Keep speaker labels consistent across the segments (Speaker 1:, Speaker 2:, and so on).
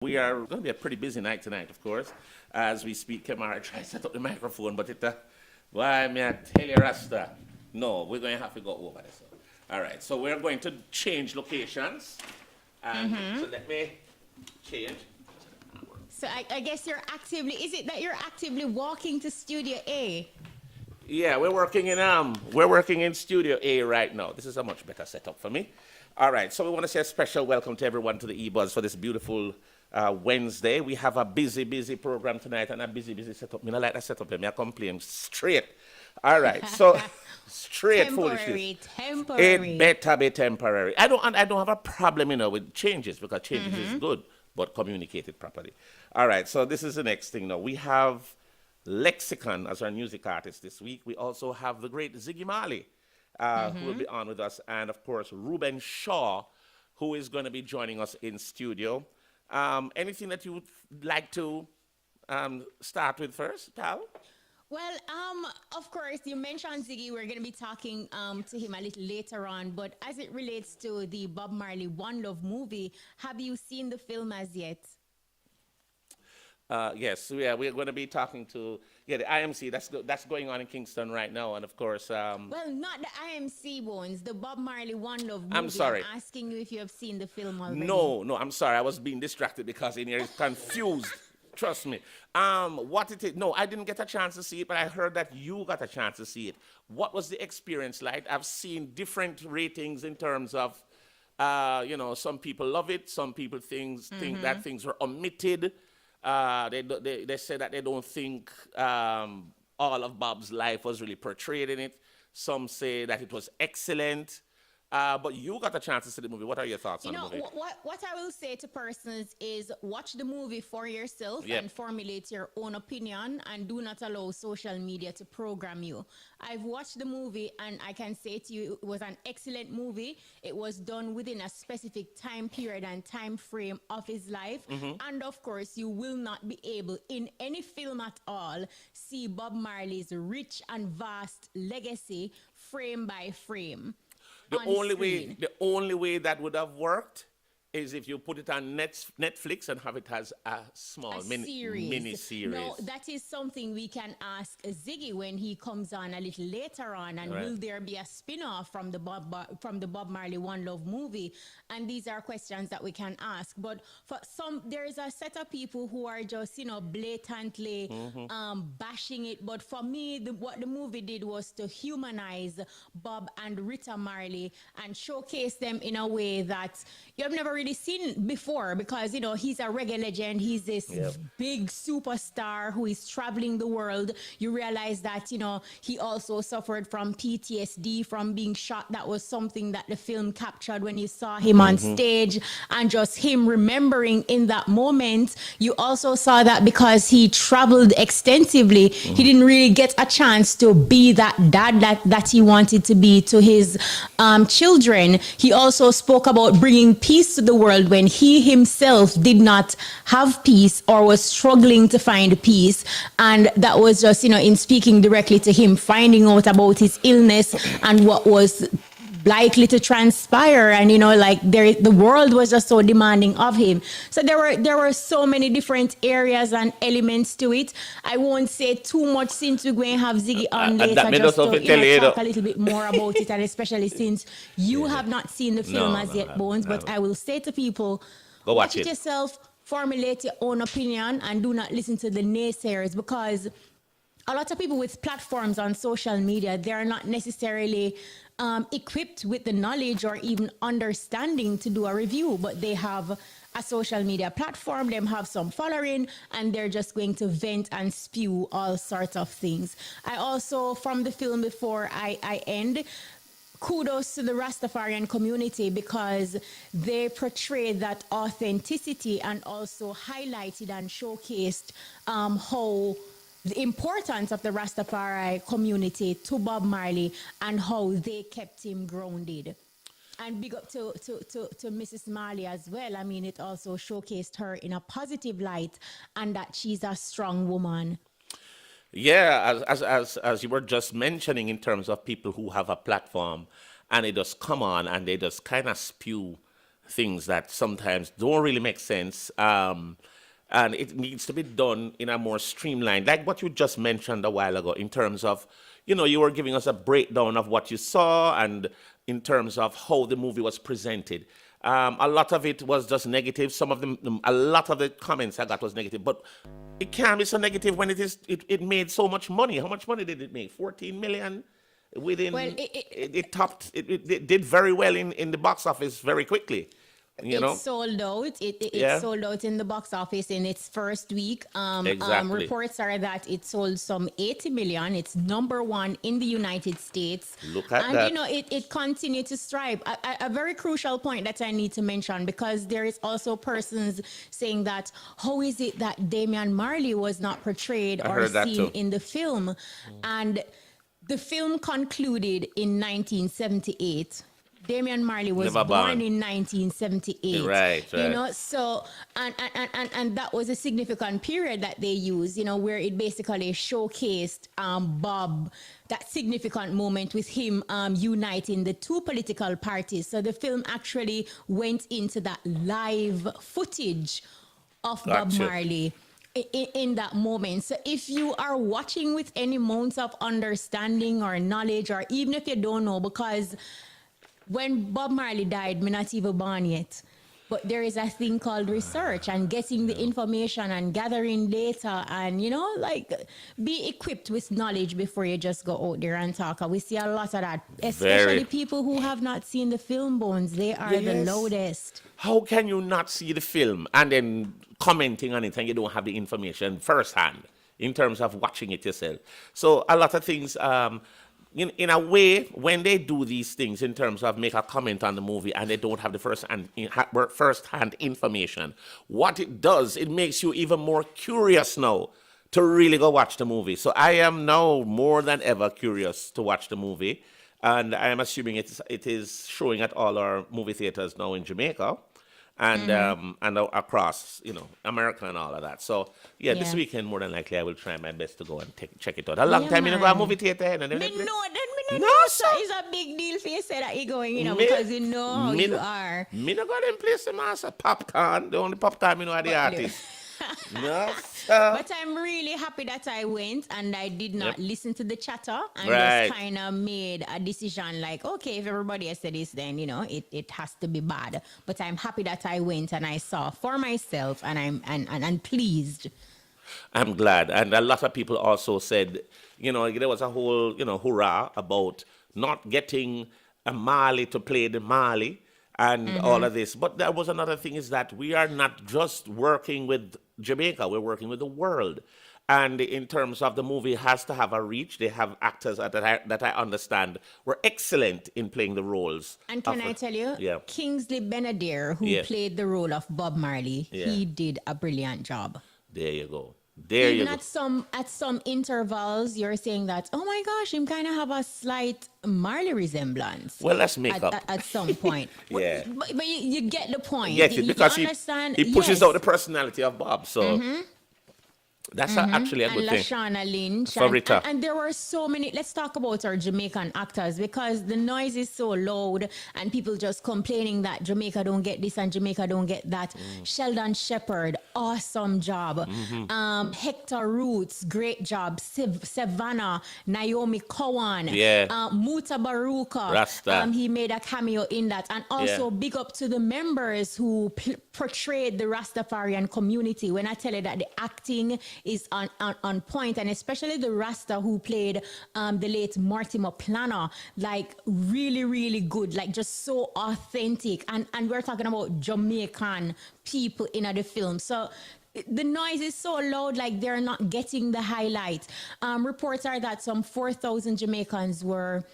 Speaker 1: We are going to be a pretty busy night tonight, of course, as we speak. Kamara try to set up the microphone, but why may I tell you, Rasta? No, we're going to have to go over this. All right, so we're going to change locations. And so let me change.
Speaker 2: So I guess is it that you're actively walking to Studio A?
Speaker 1: Yeah, we're working in Studio A right now. This is a much better setup for me. All right, so we want to say a special welcome to everyone to the EBUZZ for this beautiful Wednesday. We have a busy program tonight and a busy setup. I like that setup. I complain straight. All right, so straight foolishness.
Speaker 2: Temporary.
Speaker 1: It better be temporary. I don't have a problem, with changes because changes is good, but communicate it properly. All right, so this is the next thing now. We have Lexikhan as our music artist this week. We also have the great Ziggy Marley, who will be on with us, and of course Reuben Shaw, who is going to be joining us in studio. Anything that you would like to start with first, pal?
Speaker 2: Well, of course, you mentioned Ziggy. We're going to be talking to him a little later on. But as it relates to the Bob Marley One Love movie, have you seen the film as yet?
Speaker 1: Yes, yeah, we're going to be talking to the IMC. That's going on in Kingston right now, and of course.
Speaker 2: Well, not the IMC ones, the Bob Marley One Love movie.
Speaker 1: I'm sorry.
Speaker 2: I'm asking you if you have seen the film already.
Speaker 1: No, I'm sorry. I was being distracted because in here is confused. Trust me. What it is? No, I didn't get a chance to see it, but I heard that you got a chance to see it. What was the experience like? I've seen different ratings in terms of, some people love it, some people think that things were omitted. They say that they don't think all of Bob's life was really portrayed in it. Some say that it was excellent. But you got a chance to see the movie. What are your thoughts on the movie?
Speaker 2: What I will say to persons is watch the movie for yourself and formulate your own opinion, and do not allow social media to program you. I've watched the movie and I can say to you it was an excellent movie. It was done within a specific time period and time frame of his life. And of course, you will not be able in any film at all see Bob Marley's rich and vast legacy frame by frame.
Speaker 1: The only way that would have worked is if you put it on Netflix and have it as a small mini series.
Speaker 2: No, that is something we can ask Ziggy when he comes on a little later on. And will there be a spin-off from the Bob Marley One Love movie? And these are questions that we can ask. But for some, there is a set of people who are just blatantly bashing it. But for me, what the movie did was to humanize Bob and Rita Marley and showcase them in a way that you have never really seen before, because he's a reggae legend. He's this big superstar who is traveling the world. You realize that he also suffered from PTSD from being shot. That was something that the film captured when you saw him on stage, and just him remembering in that moment. You also saw that because he traveled extensively, he didn't really get a chance to be that dad that he wanted to be to his children. He also spoke about bringing peace to the world when he himself did not have peace or was struggling to find peace. And that was just, in speaking directly to him, finding out about his illness and what was likely to transpire, and the world was just so demanding of him. So there were so many different areas and elements to it. I won't say too much since we're going to have Ziggy on later, just to talk a little bit more about it, and especially since you have not seen the film as yet, Bones. But I will say to people,
Speaker 1: go watch it
Speaker 2: yourself, formulate your own opinion, and do not listen to the naysayers, because a lot of people with platforms on social media, they're not necessarily equipped with the knowledge or even understanding to do a review, but they have a social media platform, them have some following, and they're just going to vent and spew all sorts of things. I also, from the film before I end, kudos to the Rastafarian community, because they portrayed that authenticity and also highlighted and showcased how the importance of the Rastafari community to Bob Marley and how they kept him grounded. And big up to Mrs. Marley as well. I mean, it also showcased her in a positive light, and that she's a strong woman.
Speaker 1: Yeah, as you were just mentioning, in terms of people who have a platform and they just come on and they just kind of spew things that sometimes don't really make sense. And it needs to be done in a more streamlined, like what you just mentioned a while ago, in terms of, you were giving us a breakdown of what you saw and in terms of how the movie was presented. A lot of it was just negative. Some of them, a lot of the comments I got was negative, but it can't be so negative when it made so much money. How much money did it make? 14 million within,
Speaker 2: Well,
Speaker 1: it did very well in the box office very quickly.
Speaker 2: It sold out. It sold out in the box office in its first week.
Speaker 1: Exactly.
Speaker 2: Reports are that it sold some 80 million. It's number one in the United States.
Speaker 1: Look at that.
Speaker 2: And, it continued to strive. A very crucial point that I need to mention, because there is also persons saying that, how is it that Damian Marley was not portrayed or seen in the film? And the film concluded in 1978. Damian Marley was born in 1978.
Speaker 1: Right.
Speaker 2: So and that was a significant period that they used, where it basically showcased Bob, that significant moment with him uniting the two political parties. So the film actually went into that live footage of Bob Marley in that moment. So if you are watching with any amounts of understanding or knowledge, or even if you don't know, because when Bob Marley died, me not even born yet. But there is a thing called research and getting the information and gathering data and, be equipped with knowledge before you just go out there and talk. We see a lot of that, especially people who have not seen the film, Bones. They are the loudest.
Speaker 1: How can you not see the film and then commenting on it and you don't have the information firsthand in terms of watching it yourself? So a lot of things... In a way, when they do these things in terms of make a comment on the movie and they don't have the first-hand information, what it does, it makes you even more curious now to really go watch the movie. So I am now more than ever curious to watch the movie, and I am assuming it is showing at all our movie theaters now in Jamaica. And across, America and all of that. So, this weekend, more than likely, I will try my best to go and check it out. A long time, go to a movie theater. And
Speaker 2: no, so it's a big deal for you say that you're going, because you know how you are.
Speaker 1: Me not go to them place, master. Popcorn, the only popcorn are the artist. No,
Speaker 2: but I'm really happy that I went and I did not listen to the chatter and just kind of made a decision like, okay, if everybody else said this, then, it has to be bad. But I'm happy that I went and I saw for myself and I'm pleased.
Speaker 1: I'm glad. And a lot of people also said, there was a whole, hurrah about not getting a Marley to play the Marley and all of this. But there was another thing is that we are not just working with Jamaica, we're working with the world. And in terms of the movie has to have a reach. They have actors that I understand were excellent in playing the roles.
Speaker 2: And can I tell you, Kingsley Benadire, who played the role of Bob Marley, he did a brilliant job.
Speaker 1: There you go.
Speaker 2: Even at some intervals, you're saying that, oh my gosh, him kind of have a slight Marley resemblance.
Speaker 1: Well, let's make up.
Speaker 2: At some point.
Speaker 1: Yeah.
Speaker 2: But you get the point.
Speaker 1: Get it, because
Speaker 2: you understand?
Speaker 1: He pushes out the personality of Bob, so... That's actually a good thing.
Speaker 2: And Lashana Lynch. And there were so many. Let's talk about our Jamaican actors, because the noise is so loud and people just complaining that Jamaica don't get this and Jamaica don't get that. Sheldon Shepherd, awesome job. Hector Roots, great job. Savannah, Naomi Cowan, Muta Baruka.
Speaker 1: Rasta.
Speaker 2: He made a cameo in that. And also big up to the members who portrayed the Rastafarian community. When I tell you that the acting is on point, and especially the Rasta who played the late Mortimer Planner, like really, really good, like just so authentic. And we're talking about Jamaican people in the film. So the noise is so loud, like they're not getting the highlight. Reports are that some 4,000 Jamaicans were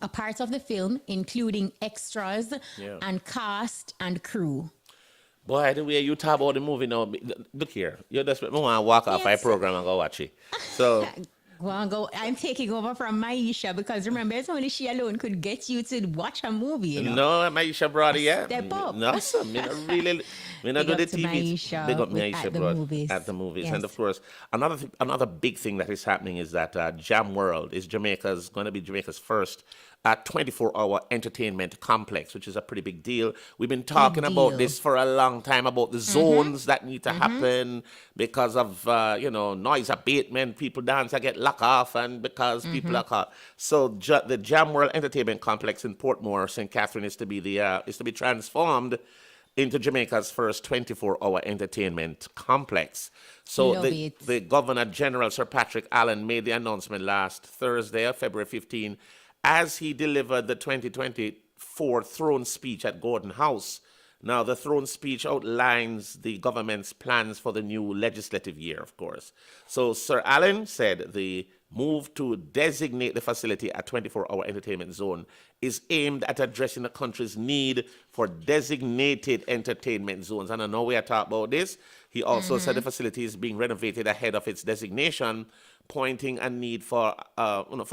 Speaker 2: a part of the film, including extras and cast and crew.
Speaker 1: Boy, the way you talk about the movie now, look here. You just want to walk off my program and go watch it. So...
Speaker 2: Well, I'm taking over from Maisha, because remember, it's only she alone could get you to watch a movie.
Speaker 1: No, Maisha brought it,
Speaker 2: Step up.
Speaker 1: No, sir. Me not really... Me not do the TV.
Speaker 2: Maisha,
Speaker 1: big up Maisha
Speaker 2: at the
Speaker 1: brought
Speaker 2: movies.
Speaker 1: At the movies.
Speaker 2: Yes.
Speaker 1: And of course, another big thing that is happening is that Jam World is going to be Jamaica's first a 24-hour entertainment complex, which is a pretty big deal. We've been
Speaker 2: Big
Speaker 1: talking about
Speaker 2: deal.
Speaker 1: this for a long time, about the zones that need to happen because of, noise abatement. People dance, I get locked off, and because people are caught. So the Jam World Entertainment Complex in Portmore, St. Catherine, is to be transformed into Jamaica's first 24-hour entertainment complex. So
Speaker 2: Love it.
Speaker 1: the Governor General, Sir Patrick Allen, made the announcement last Thursday, February 15, as he delivered the 2024 throne speech at Gordon House. Now, the throne speech outlines the government's plans for the new legislative year, of course. So Sir Allen said the move to designate the facility a 24-hour entertainment zone is aimed at addressing the country's need for designated entertainment zones. And I know we are talking about this. He also said the facility is being renovated ahead of its designation, pointing a need for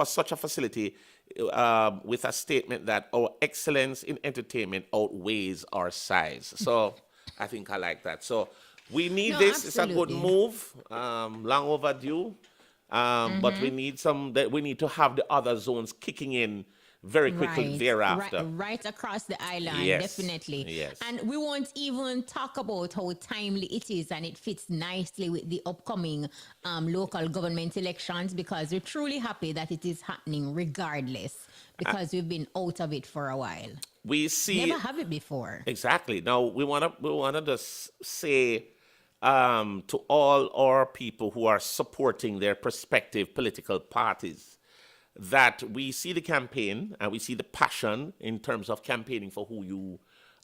Speaker 1: such a facility with a statement that our excellence in entertainment outweighs our size. So I think I like that. So we need
Speaker 2: No,
Speaker 1: this. It's a good
Speaker 2: absolutely.
Speaker 1: move, long overdue. But we need to have the other zones kicking in very quickly thereafter.
Speaker 2: Right across the island,
Speaker 1: Yes,
Speaker 2: definitely.
Speaker 1: yes.
Speaker 2: And we won't even talk about how timely it is, and it fits nicely with the upcoming local government elections, because we're truly happy that it is happening regardless, because we've been out of it for a while.
Speaker 1: We see
Speaker 2: Never have it before.
Speaker 1: exactly. Now we wanna just say to all our people who are supporting their prospective political parties that we see the campaign and we see the passion in terms of campaigning for who you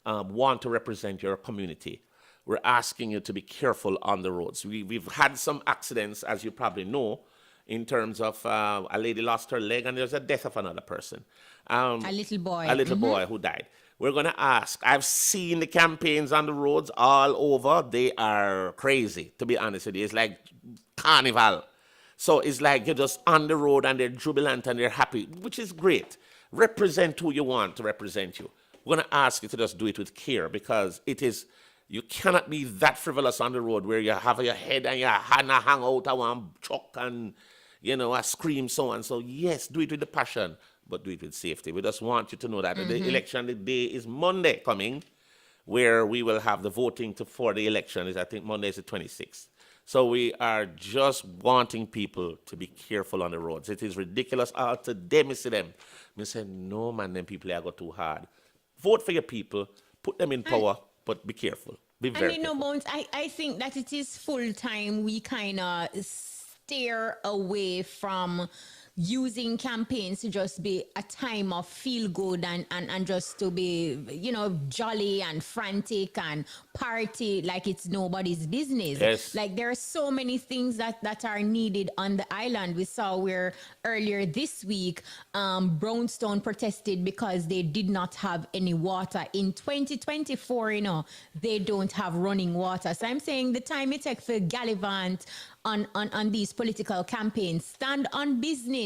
Speaker 1: want to represent your community. We're asking you to be careful on the roads. We've had some accidents, as you probably know, in terms of a lady lost her leg and there's a death of another person.
Speaker 2: A little boy.
Speaker 1: A little boy who died. We're going to ask. I've seen the campaigns on the roads all over. They are crazy, to be honest with you. It's like carnival. So it's like you're just on the road and they're jubilant and they're happy, which is great. Represent who you want to represent you. We're going to ask you to just do it with care, because you cannot be that frivolous on the road where you have your head and your hand hang out of one chuck and, a scream so and so. Yes, do it with the passion, but do it with safety. We just want you to know that the election, the day is Monday coming, where we will have the voting for the election. I think Monday is the 26th. So we are just wanting people to be careful on the roads. It is ridiculous. Today, I see them. I say, no, man, them people are go too hard. Vote for your people. Put them in power, but be careful. Be very careful.
Speaker 2: Bones, I think that it is full time we kind of steer away from using campaigns to just be a time of feel good and just to be, jolly and frantic and party like it's nobody's business.
Speaker 1: Yes.
Speaker 2: Like there are so many things that are needed on the island. We saw where earlier this week, Brownstone protested because they did not have any water. In 2024, they don't have running water. So I'm saying the time it takes for gallivant on these political campaigns, stand on business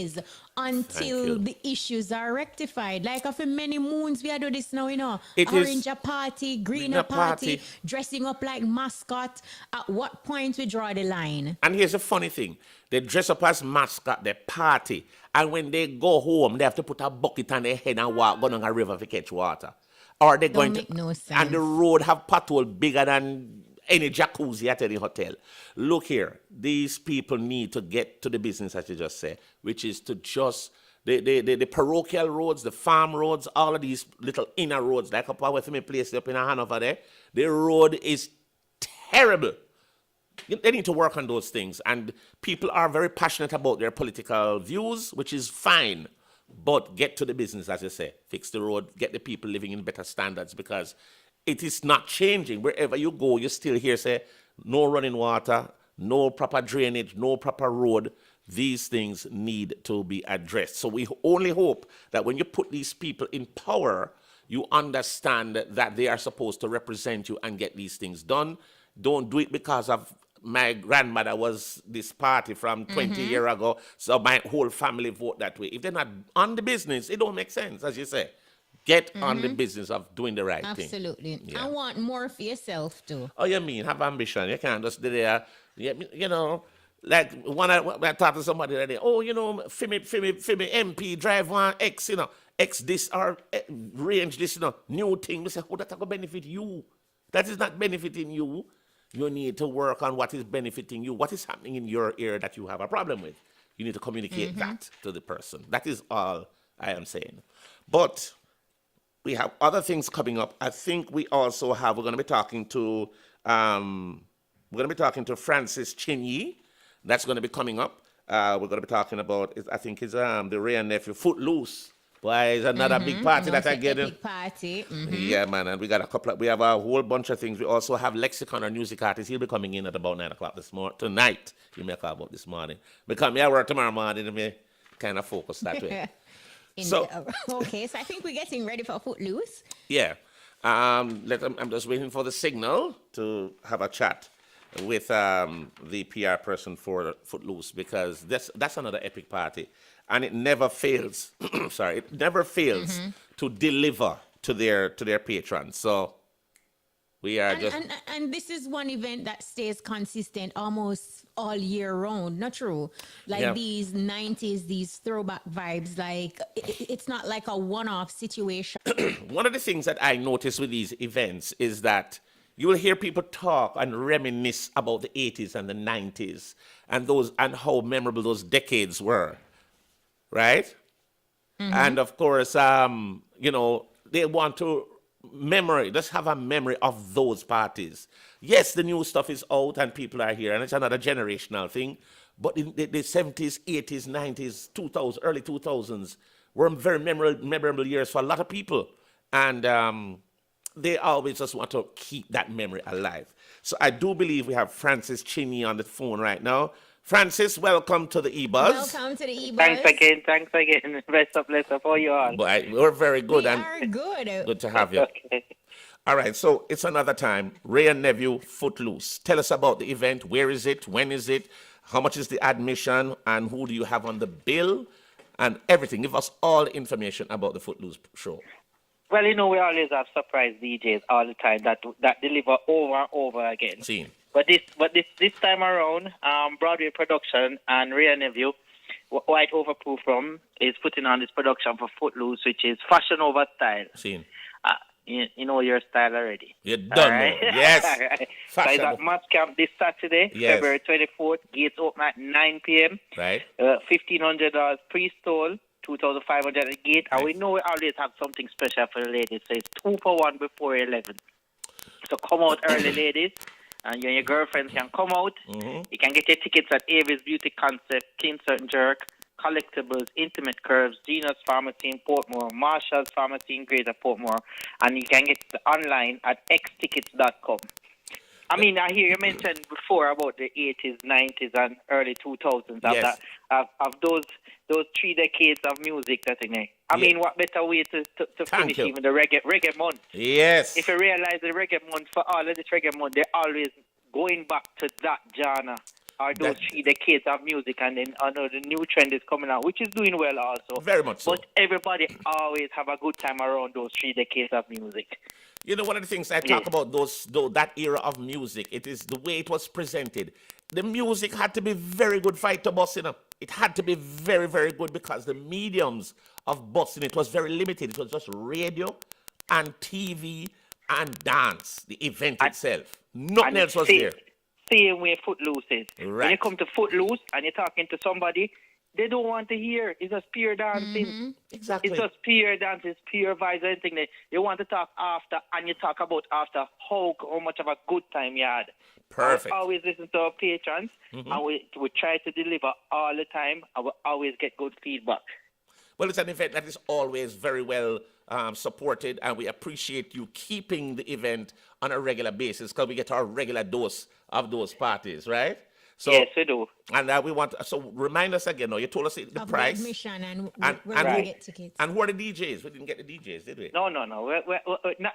Speaker 2: until the issues are rectified. Like for many moons we are doing this now, orange a party, green a party, dressing up like mascot. At what point we draw the line?
Speaker 1: And here's a funny thing. They dress up as mascot, they party, and when they go home, they have to put a bucket on their head and walk down a river to catch water. Or they're going
Speaker 2: Don't make no sense.
Speaker 1: And the road have pothole bigger than any jacuzzi at any hotel. Look here, these people need to get to the business, as you just said, which is to just the parochial roads, the farm roads, all of these little inner roads, like up away from my place up in Hanover there. The road is terrible. They need to work on those things. And people are very passionate about their political views, which is fine. But get to the business, as you say. Fix the road, get the people living in better standards, because it is not changing. Wherever you go, you still hear say, no running water, no proper drainage, no proper road. These things need to be addressed. So we only hope that when you put these people in power, you understand that they are supposed to represent you and get these things done. Don't do it because of my grandmother was this party from 20 years ago, so my whole family vote that way. If they're not on the business, it don't make sense, as you say. Get on the business of doing the right thing.
Speaker 2: Absolutely.
Speaker 1: Yeah.
Speaker 2: I want more for yourself too.
Speaker 1: Oh, you mean have ambition? You can't just be there. Like I talked to somebody the other day, oh, you know, for me MP drive one X, you know, X this or range this, you know, new thing. We say, oh, that's going to benefit you. That is not benefiting you. You need to work on what is benefiting you. What is happening in your area that you have a problem with? You need to communicate that to the person. That is all I am saying. But we have other things coming up. I think we're going to be talking to Francis Chinyi. That's going to be coming up. We're going to be talking about, I think it's the Ray and Nephew, Footloose. Boy, it's another big party that I get in.
Speaker 2: Big party.
Speaker 1: Yeah, man, and we have a whole bunch of things. We also have Lexikhan, our music artist. He'll be coming in at about 9 o'clock tonight. You may call about this morning. Because me I work tomorrow morning and me kind of focus that way.
Speaker 2: Okay, so I think we're getting ready for Footloose.
Speaker 1: Yeah. I'm just waiting for the signal to have a chat with the PR person for Footloose, because that's another epic party. And it never fails. Sorry, it never fails to deliver to their patrons. So we are
Speaker 2: and this is one event that stays consistent almost all year round. Not true? Like these 90s, these throwback vibes. Like it's not like a one-off situation.
Speaker 1: One of the things that I notice with these events is that you will hear people talk and reminisce about the 80s and the 90s and how memorable those decades were. Right? And of course, you know, they want to just have a memory of those parties. Yes, the new stuff is out and people are here, and it's another generational thing. But in the 70s, 80s, 90s, 2000s, early 2000s were very memorable years for a lot of people. And they always just want to keep that memory alive. So I do believe we have Francis Chinny on the phone right now. Francis, welcome to the EBUZZ.
Speaker 2: Welcome to the EBUZZ.
Speaker 3: Thanks again. Bless up for you all.
Speaker 1: We're very good.
Speaker 2: We are good.
Speaker 1: Good to have you.
Speaker 3: Okay.
Speaker 1: All right, so it's another time. Ray and Nephew, Footloose. Tell us about the event. Where is it? When is it? How much is the admission? And who do you have on the bill? And everything. Give us all the information about the Footloose show.
Speaker 3: Well, you know, we always have surprise DJs all the time that deliver over and over again.
Speaker 1: Seen.
Speaker 3: But this time around, Broadway production and Ray and Nephew, White Overproof from, is putting on this production for Footloose, which is fashion over style.
Speaker 1: Seen.
Speaker 3: You know your style already.
Speaker 1: You done right? Yes.
Speaker 3: All right. So it's at Match Camp this Saturday, February 24th. Gates open at 9 p.m.
Speaker 1: Right.
Speaker 3: $1,500 pre-stole, $2,500 at the gate.
Speaker 1: Right.
Speaker 3: And we know we always have something special for the ladies. So it's 2 for 1 before 11. So come out early, ladies. And you and your girlfriends can come out. You can get your tickets at Avis Beauty Concept, Insert and Jerk, Collectibles, Intimate Curves, Genius Pharmacy in Portmore, Marshall's Pharmacy in Greater Portmore, and you can get it online at xtickets.com. I mean, I hear you mentioned before about the 80s, 90s, and early 2000s of those 3 decades of music. That thing. I mean, what better way to finish even the reggae month?
Speaker 1: Yes.
Speaker 3: If you realize the reggae month, for all of this reggae month, they're always going back to that genre or those 3 decades of music, and then I know the new trend is coming out, which is doing well also.
Speaker 1: Very much so.
Speaker 3: But everybody always have a good time around those 3 decades of music.
Speaker 1: You know, one of the things I talk about that era of music, it is the way it was presented. The music had to be very good for it to bust, you know. It had to be very, very good because the mediums of busting, it was very limited. It was just radio and TV and dance, the event itself. Nothing else was there.
Speaker 3: Same way Footloose is.
Speaker 1: Right.
Speaker 3: When you come to Footloose and you're talking to somebody, they don't want to hear. It's just pure dancing.
Speaker 1: Exactly.
Speaker 3: It's just pure dance. It's pure vibes. Anything they want to talk after, and you talk about after how much of a good time you had.
Speaker 1: Perfect.
Speaker 3: I always listen to our patrons, and we try to deliver all the time, and we always get good feedback.
Speaker 1: Well, it's an event that is always very well supported, and we appreciate you keeping the event on a regular basis because we get our regular dose of those parties, right? So,
Speaker 3: yes, we do.
Speaker 1: And we want so remind us again. No, you told us the price.
Speaker 2: Admission and where
Speaker 1: and
Speaker 2: we get tickets.
Speaker 1: And who are the DJs? We didn't get the DJs, did we?
Speaker 3: No.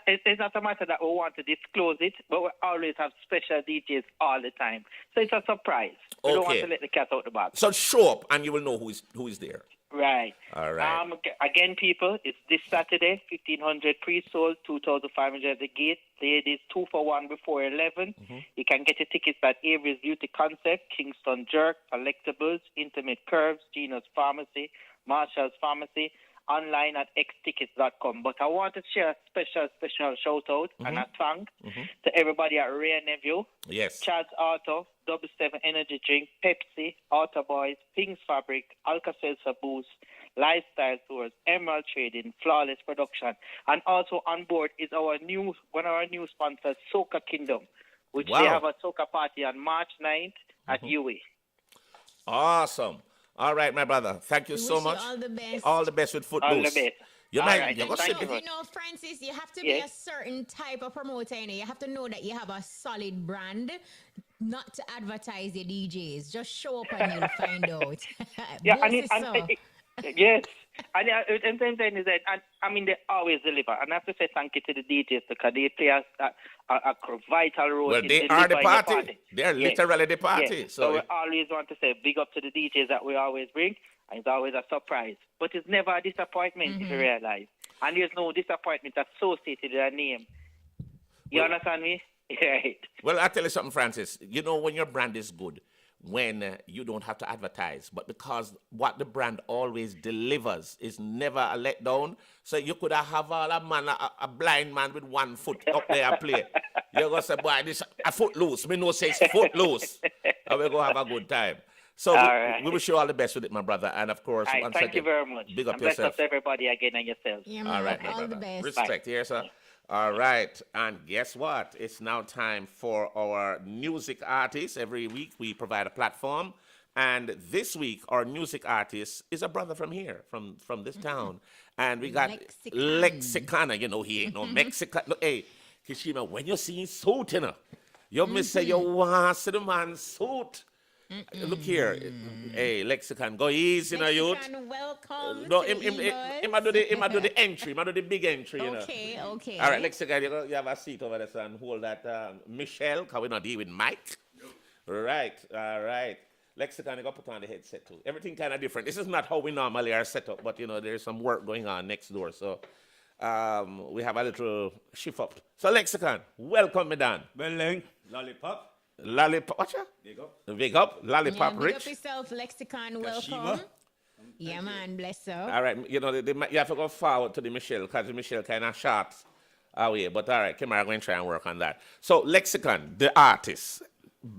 Speaker 3: It's not a matter that we want to disclose it, but we always have special DJs all the time. So it's a surprise. We don't want to let the cat out the bag.
Speaker 1: So show up and you will know who is there.
Speaker 3: Right.
Speaker 1: All right.
Speaker 3: Again, people, it's this Saturday, 1,500 pre-sold, 2,500 at the gate. Ladies, 2 for 1 before 11. You can get your tickets at Avery's Beauty Concept, Kingston Jerk, Collectibles, Intimate Curves, Gino's Pharmacy, Marshall's Pharmacy, online at xtickets.com. But I want to share a special shout-out and a thank to everybody at Ray Neville,
Speaker 1: Yes.
Speaker 3: Chad's Auto, Double 7 Energy Drink, Pepsi, Auto Boys, Pings Fabric, Alka-Seltzer Boost, Lifestyle Tours, Emerald Trading, Flawless Production. And also on board is one of our new sponsors, Soca Kingdom, which they have a soca party on March 9th at UA.
Speaker 1: Awesome. All right, my brother. Thank you so much.
Speaker 2: All the best.
Speaker 1: All the best with Footloose.
Speaker 3: All the best.
Speaker 1: You
Speaker 3: All
Speaker 1: might,
Speaker 3: right,
Speaker 1: you're gonna
Speaker 3: thank
Speaker 1: sit-
Speaker 3: you.
Speaker 2: You know, Francis, you have to be a certain type of promoter. You know? You have to know that you have a solid brand, not to advertise your DJs. Just show up and you'll find out.
Speaker 3: Yeah,
Speaker 2: Both is so.
Speaker 3: yes. And same thing is that, I mean, they always deliver. And I have to say thank you to the DJs because they play a vital role
Speaker 1: Well,
Speaker 3: in
Speaker 1: they are the
Speaker 3: delivering
Speaker 1: party. They are literally the party.
Speaker 3: Yes.
Speaker 1: So
Speaker 3: we always want to say big up to the DJs that we always bring. And it's always a surprise. But it's never a disappointment if you realize. And there's no disappointment associated with a name. You understand me? Right.
Speaker 1: Well, I'll tell you something, Francis. You know, when your brand is good, when you don't have to advertise, but because what the brand always delivers is never a letdown. So you could have a blind man with 1 foot up there play. You're going to say, boy, this a foot loose. Me no say it's foot loose. And we're going to have a good time. So we wish you all the best with it, my brother. And of course,
Speaker 3: All right,
Speaker 1: once
Speaker 3: thank
Speaker 1: again,
Speaker 3: you very much.
Speaker 1: big up
Speaker 3: and bless
Speaker 1: yourself.
Speaker 3: up to everybody again and yourself.
Speaker 2: Yeah, man.
Speaker 1: All right, my
Speaker 2: all
Speaker 1: brother.
Speaker 2: the best.
Speaker 1: Respect here, sir. All right. And guess what? It's now time for our music artists. Every week we provide a platform. And this week, our music artist is a brother from here, from this town. And we got Lexikhan. You know, he ain't no Mexican. Look, hey, Kishima, when you see suit, you know, you may say you want to see the man's suit. Look here, hey, Lexikhan, go easy, now, youth.
Speaker 2: Welcome.
Speaker 1: No,
Speaker 2: to
Speaker 1: him do the entry, him do the big entry, you know.
Speaker 2: Okay.
Speaker 1: All right, Lexikhan, you have a seat over there, so and hold that, Michelle, because we not deal with Mike. Right, all right. Lexikhan, you got to put on the headset too. Everything kind of different. This is not how we normally are set up, but you know, there's some work going on next door, so we have a little shift up. So Lexikhan, welcome, Medan.
Speaker 4: Belling, lollipop.
Speaker 1: Lollipop, what's that?
Speaker 4: Big up.
Speaker 1: Big up, Lollipop
Speaker 2: Big
Speaker 1: Rich.
Speaker 2: up yourself, Lexikhan. Welcome.
Speaker 4: Kashima.
Speaker 2: Yeah, man. Bless up.
Speaker 1: All right, you know, you have to go forward to the Michelle, because the Michelle kind of short away. But all right, Kimara, going to try and work on that. So, Lexikhan, the artist,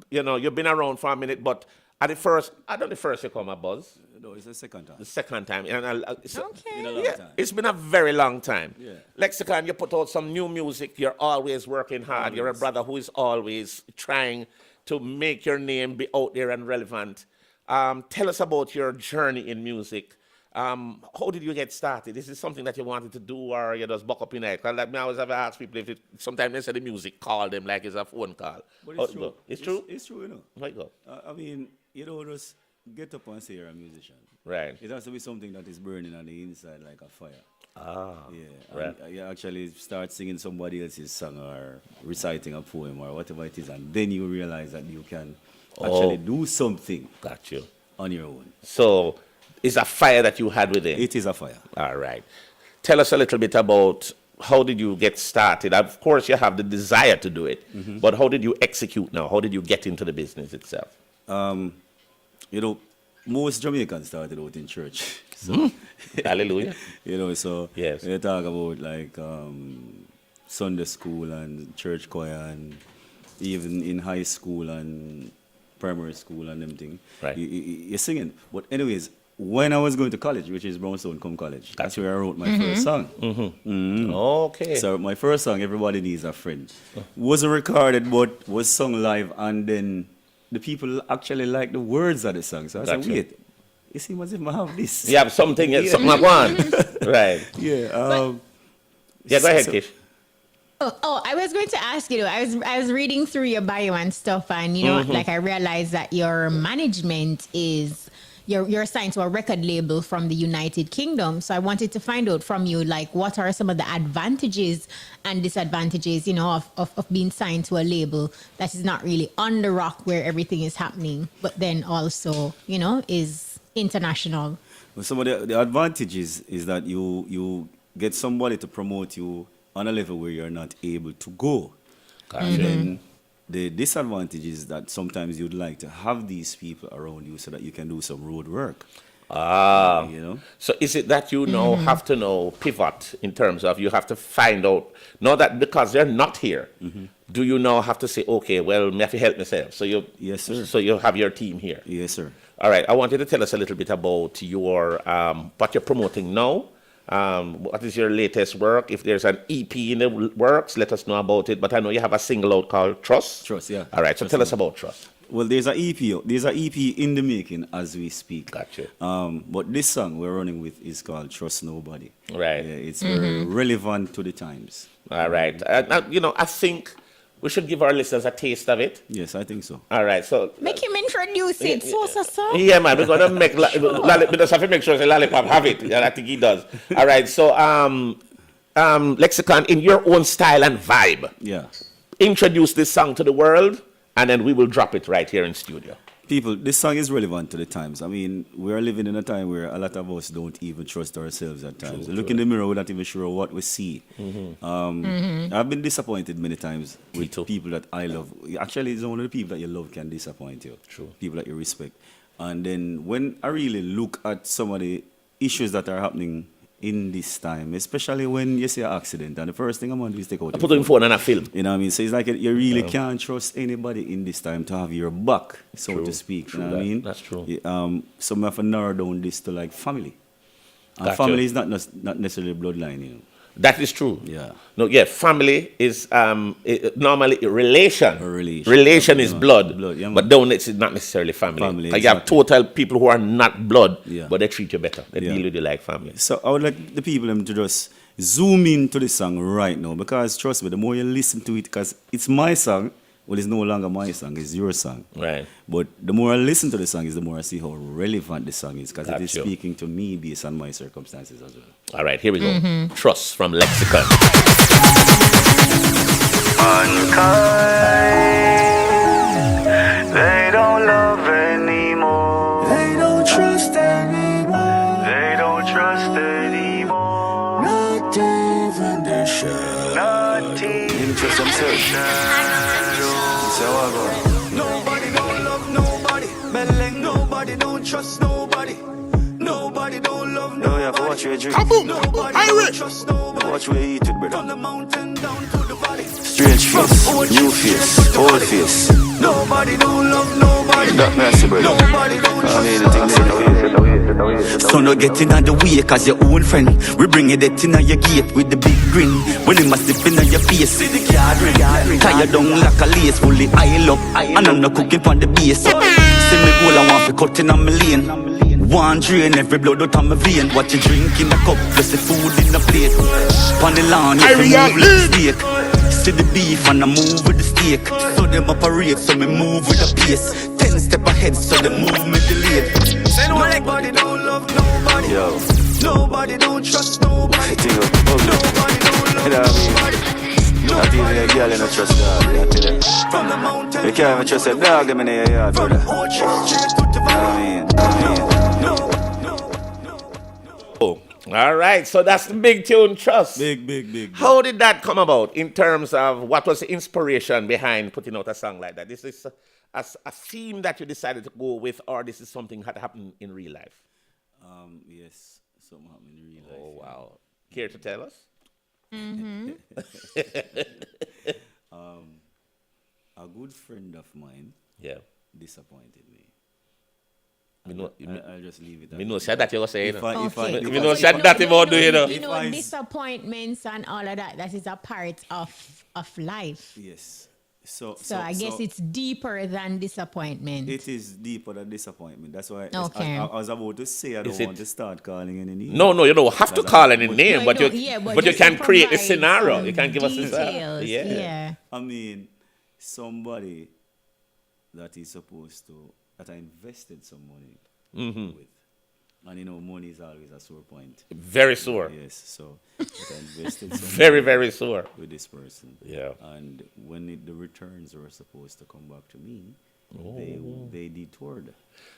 Speaker 1: you know, you've been around for a minute, but at the first, I don't know the first you come a Buzz.
Speaker 4: No, it's the second time.
Speaker 1: The second time. And
Speaker 2: Okay.
Speaker 4: Been a long
Speaker 1: yeah,
Speaker 4: time.
Speaker 1: it's been a very long time.
Speaker 4: Yeah.
Speaker 1: Lexikhan, you put out some new music. You're always working hard. You're a brother who is always trying to make your name be out there and relevant. Tell us about your journey in music. How did you get started? Is this something that you wanted to do, or you just buck up in it? Because like me, I always have asked people if sometimes they say the music call them like it's a phone call.
Speaker 4: But
Speaker 1: How
Speaker 4: it's
Speaker 1: it
Speaker 4: true.
Speaker 1: go? It's true?
Speaker 4: It's true, you know.
Speaker 1: How it go?
Speaker 4: I mean, you don't just get up and say you're a musician.
Speaker 1: Right.
Speaker 4: It has to be something that is burning on the inside like a fire.
Speaker 1: Ah.
Speaker 4: Yeah.
Speaker 1: Right.
Speaker 4: And you actually start singing somebody else's song or reciting a poem or whatever it is, and then you realize that you can actually do something
Speaker 1: Got you.
Speaker 4: on your own.
Speaker 1: So it's a fire that you had within.
Speaker 4: It is a fire.
Speaker 1: All right. Tell us a little bit about how did you get started? Of course, you have the desire to do it, but how did you execute now? How did you get into the business itself?
Speaker 4: You know, most Jamaicans started out in church. So,
Speaker 1: Hallelujah.
Speaker 4: you know, so
Speaker 1: Yes.
Speaker 4: you talk about like Sunday school and church choir and even in high school and primary school and them thing.
Speaker 1: Right.
Speaker 4: You're singing. But anyways, when I was going to college, which is Brownstone Come College, that's where I wrote my first song.
Speaker 1: Okay.
Speaker 4: So my first song, Everybody Needs a Friend, wasn't recorded but was sung live, and then the people actually liked the words of the song. So I said,
Speaker 1: Gotcha.
Speaker 4: wait, it seems as if I have this.
Speaker 1: You have something, something I want. Right.
Speaker 4: Yeah.
Speaker 1: Yeah, go ahead,
Speaker 4: so-
Speaker 1: Kish.
Speaker 2: Oh, I was going to ask you. I was reading through your bio and stuff, and you know, like I realized that your management is you're assigned to a record label from the United Kingdom. So I wanted to find out from you, like, what are some of the advantages and disadvantages, you know, of being signed to a label that is not really on the rock where everything is happening, but then also, you know, is international.
Speaker 4: Well, some of the advantages is that you get somebody to promote you on a level where you're not able to go. And then the disadvantage is that sometimes you'd like to have these people around you so that you can do some road work. You know?
Speaker 1: So is it that you now have to know pivot in terms of you have to find out, know that because they're not here, do you now have to say, okay, well, me have to help myself? So you,
Speaker 4: Yes, sir.
Speaker 1: So you have your team here.
Speaker 4: Yes, sir.
Speaker 1: All right. I want you to tell us a little bit about your what you're promoting now. What is your latest work? If there's an EP in the works, let us know about it. But I know you have a single out called Trust.
Speaker 4: Trust, yeah.
Speaker 1: All right. So tell us about Trust.
Speaker 4: Well, there's an EP. There's an EP in the making as we speak.
Speaker 1: Gotcha.
Speaker 4: But this song we're running with is called Trust Nobody.
Speaker 1: Right.
Speaker 4: Yeah, it's very relevant to the times.
Speaker 1: All right. You know, I think we should give our listeners a taste of it.
Speaker 4: Yes, I think so.
Speaker 1: All right. So
Speaker 2: Make him introduce it. So.
Speaker 1: yeah, man, we're gonna make we just have to make sure the Lollipop have it. Yeah, I think he does. All right. So Lexikhan, in your own style and vibe,
Speaker 4: Yeah.
Speaker 1: introduce this song to the world, and then we will drop it right here in studio.
Speaker 4: People, this song is relevant to the times. I mean, we are living in a time where a lot of us don't even trust ourselves at times. We look in the mirror, we're not even sure what we see. I've been disappointed many times with
Speaker 1: too.
Speaker 4: people that I love. Actually, it's only the people that you love can disappoint you.
Speaker 1: True.
Speaker 4: People that you respect. And then when I really look at some of the issues that are happening in this time, especially when you see an accident, and the first thing I'm going to do is take out
Speaker 1: I
Speaker 4: your
Speaker 1: put on phone and a film.
Speaker 4: You know what I mean? So it's like you really can't trust anybody in this time to have your back, so
Speaker 1: True,
Speaker 4: to speak.
Speaker 1: true
Speaker 4: You know what I
Speaker 1: that.
Speaker 4: mean?
Speaker 1: That's true.
Speaker 4: Yeah, so I have to narrow down this to like family. And
Speaker 1: Gotcha.
Speaker 4: family is not necessarily bloodline, you know.
Speaker 1: That is true.
Speaker 4: Yeah.
Speaker 1: No, yeah, family is normally a relation.
Speaker 4: A relation.
Speaker 1: Relation is
Speaker 4: Yeah,
Speaker 1: blood.
Speaker 4: blood, yeah, man.
Speaker 1: But don't it's not necessarily family.
Speaker 4: Family,
Speaker 1: Like you have
Speaker 4: exactly.
Speaker 1: total people who are not blood,
Speaker 4: Yeah.
Speaker 1: but they treat you better. They
Speaker 4: Yeah.
Speaker 1: deal with you like family.
Speaker 4: So I would like the people them to just zoom into the song right now, because trust me, the more you listen to it, because it's my song, well, it's no longer my song, it's your song.
Speaker 1: Right.
Speaker 4: But the more I listen to the song, is the more I see how relevant the song is, because it is
Speaker 1: Gotcha.
Speaker 4: speaking to me based on my circumstances as well.
Speaker 1: All right, here we go. Trust from Lexikhan.
Speaker 5: They don't love anymore.
Speaker 6: They don't trust anymore,
Speaker 5: They don't trust anymore.
Speaker 6: not even the shadow.
Speaker 5: Not even
Speaker 4: Trust themselves. So I go.
Speaker 6: Nobody don't love nobody. Beleng, nobody don't trust nobody. Nobody don't love
Speaker 4: No,
Speaker 6: nobody.
Speaker 4: yeah, for watch where you drink.
Speaker 6: Nobody don't trust nobody.
Speaker 4: Watch where you eat it,
Speaker 6: From
Speaker 4: brother.
Speaker 6: the mountain down to the valley.
Speaker 4: Strange face, new face, old face.
Speaker 6: Nobody don't love nobody.
Speaker 4: That messy, brother.
Speaker 6: Nobody don't
Speaker 4: I mean,
Speaker 6: trust
Speaker 4: the thing
Speaker 7: So no get in the way cause your own friend. We bring it in your gate with the big grin. When it must slip in your face. See the card ring. Tie down like a lace. Fully aisle up. And I'm not cooking from the base. See me goal I want for cutting on my lane. One drain every blood out of my vein. What you drink in the cup, plus the food in the plate. On the lawn, you can move like a snake. See the beef and I move with the steak. So them operate, so me move with the pace. 10 step ahead, so they move me delayed.
Speaker 6: Say no, nobody don't love nobody.
Speaker 4: Yo.
Speaker 6: Nobody don't trust nobody.
Speaker 4: thing up ugly.
Speaker 6: Nobody don't love
Speaker 4: You know what I mean?
Speaker 6: nobody.
Speaker 4: Not even a girl in a trust dog, I tell you.
Speaker 6: From the mountain.
Speaker 4: You can't even trust a dog them in your yard,
Speaker 6: From
Speaker 4: brother.
Speaker 6: Orchard Street to the valley.
Speaker 1: Oh, all right. So that's the big tune, Trust.
Speaker 4: Big.
Speaker 1: How did that come about in terms of what was the inspiration behind putting out a song like that? Is this a theme that you decided to go with, or this is something that happened in real life?
Speaker 4: Yes, something happened in real life.
Speaker 1: Oh, wow. Care to tell us?
Speaker 4: A good friend of mine
Speaker 1: Yeah.
Speaker 4: disappointed me.
Speaker 1: I'll
Speaker 4: I'll just leave it at
Speaker 1: know said that you were saying.
Speaker 4: If I-
Speaker 2: Okay.
Speaker 4: if
Speaker 1: You
Speaker 4: I-
Speaker 1: know, said that about do, you know.
Speaker 2: You know,
Speaker 4: I-
Speaker 2: disappointments and all of that is a part of life.
Speaker 4: Yes. So
Speaker 2: So I guess it's deeper than disappointment.
Speaker 4: it is deeper than disappointment. That's why
Speaker 2: Okay.
Speaker 4: I was about to say I don't
Speaker 1: Is it-
Speaker 4: want to start calling any names.
Speaker 1: No, you don't have to
Speaker 4: That's
Speaker 1: call
Speaker 4: a-
Speaker 1: any
Speaker 4: but-
Speaker 1: name,
Speaker 2: No,
Speaker 1: but
Speaker 2: you
Speaker 1: you
Speaker 2: don't- yeah, but
Speaker 1: but you
Speaker 2: just
Speaker 1: can
Speaker 2: to
Speaker 1: create a
Speaker 2: provide
Speaker 1: scenario.
Speaker 2: some
Speaker 1: You can give us a
Speaker 2: details. Yeah.
Speaker 4: I mean, somebody that is supposed to, that I invested some money with. And you know, money is always a sore point.
Speaker 1: Very sore.
Speaker 4: Yes, so that I invested some
Speaker 1: Very,
Speaker 4: money
Speaker 1: very sore.
Speaker 4: with this person.
Speaker 1: Yeah.
Speaker 4: And when the returns were supposed to come back to me, they detoured.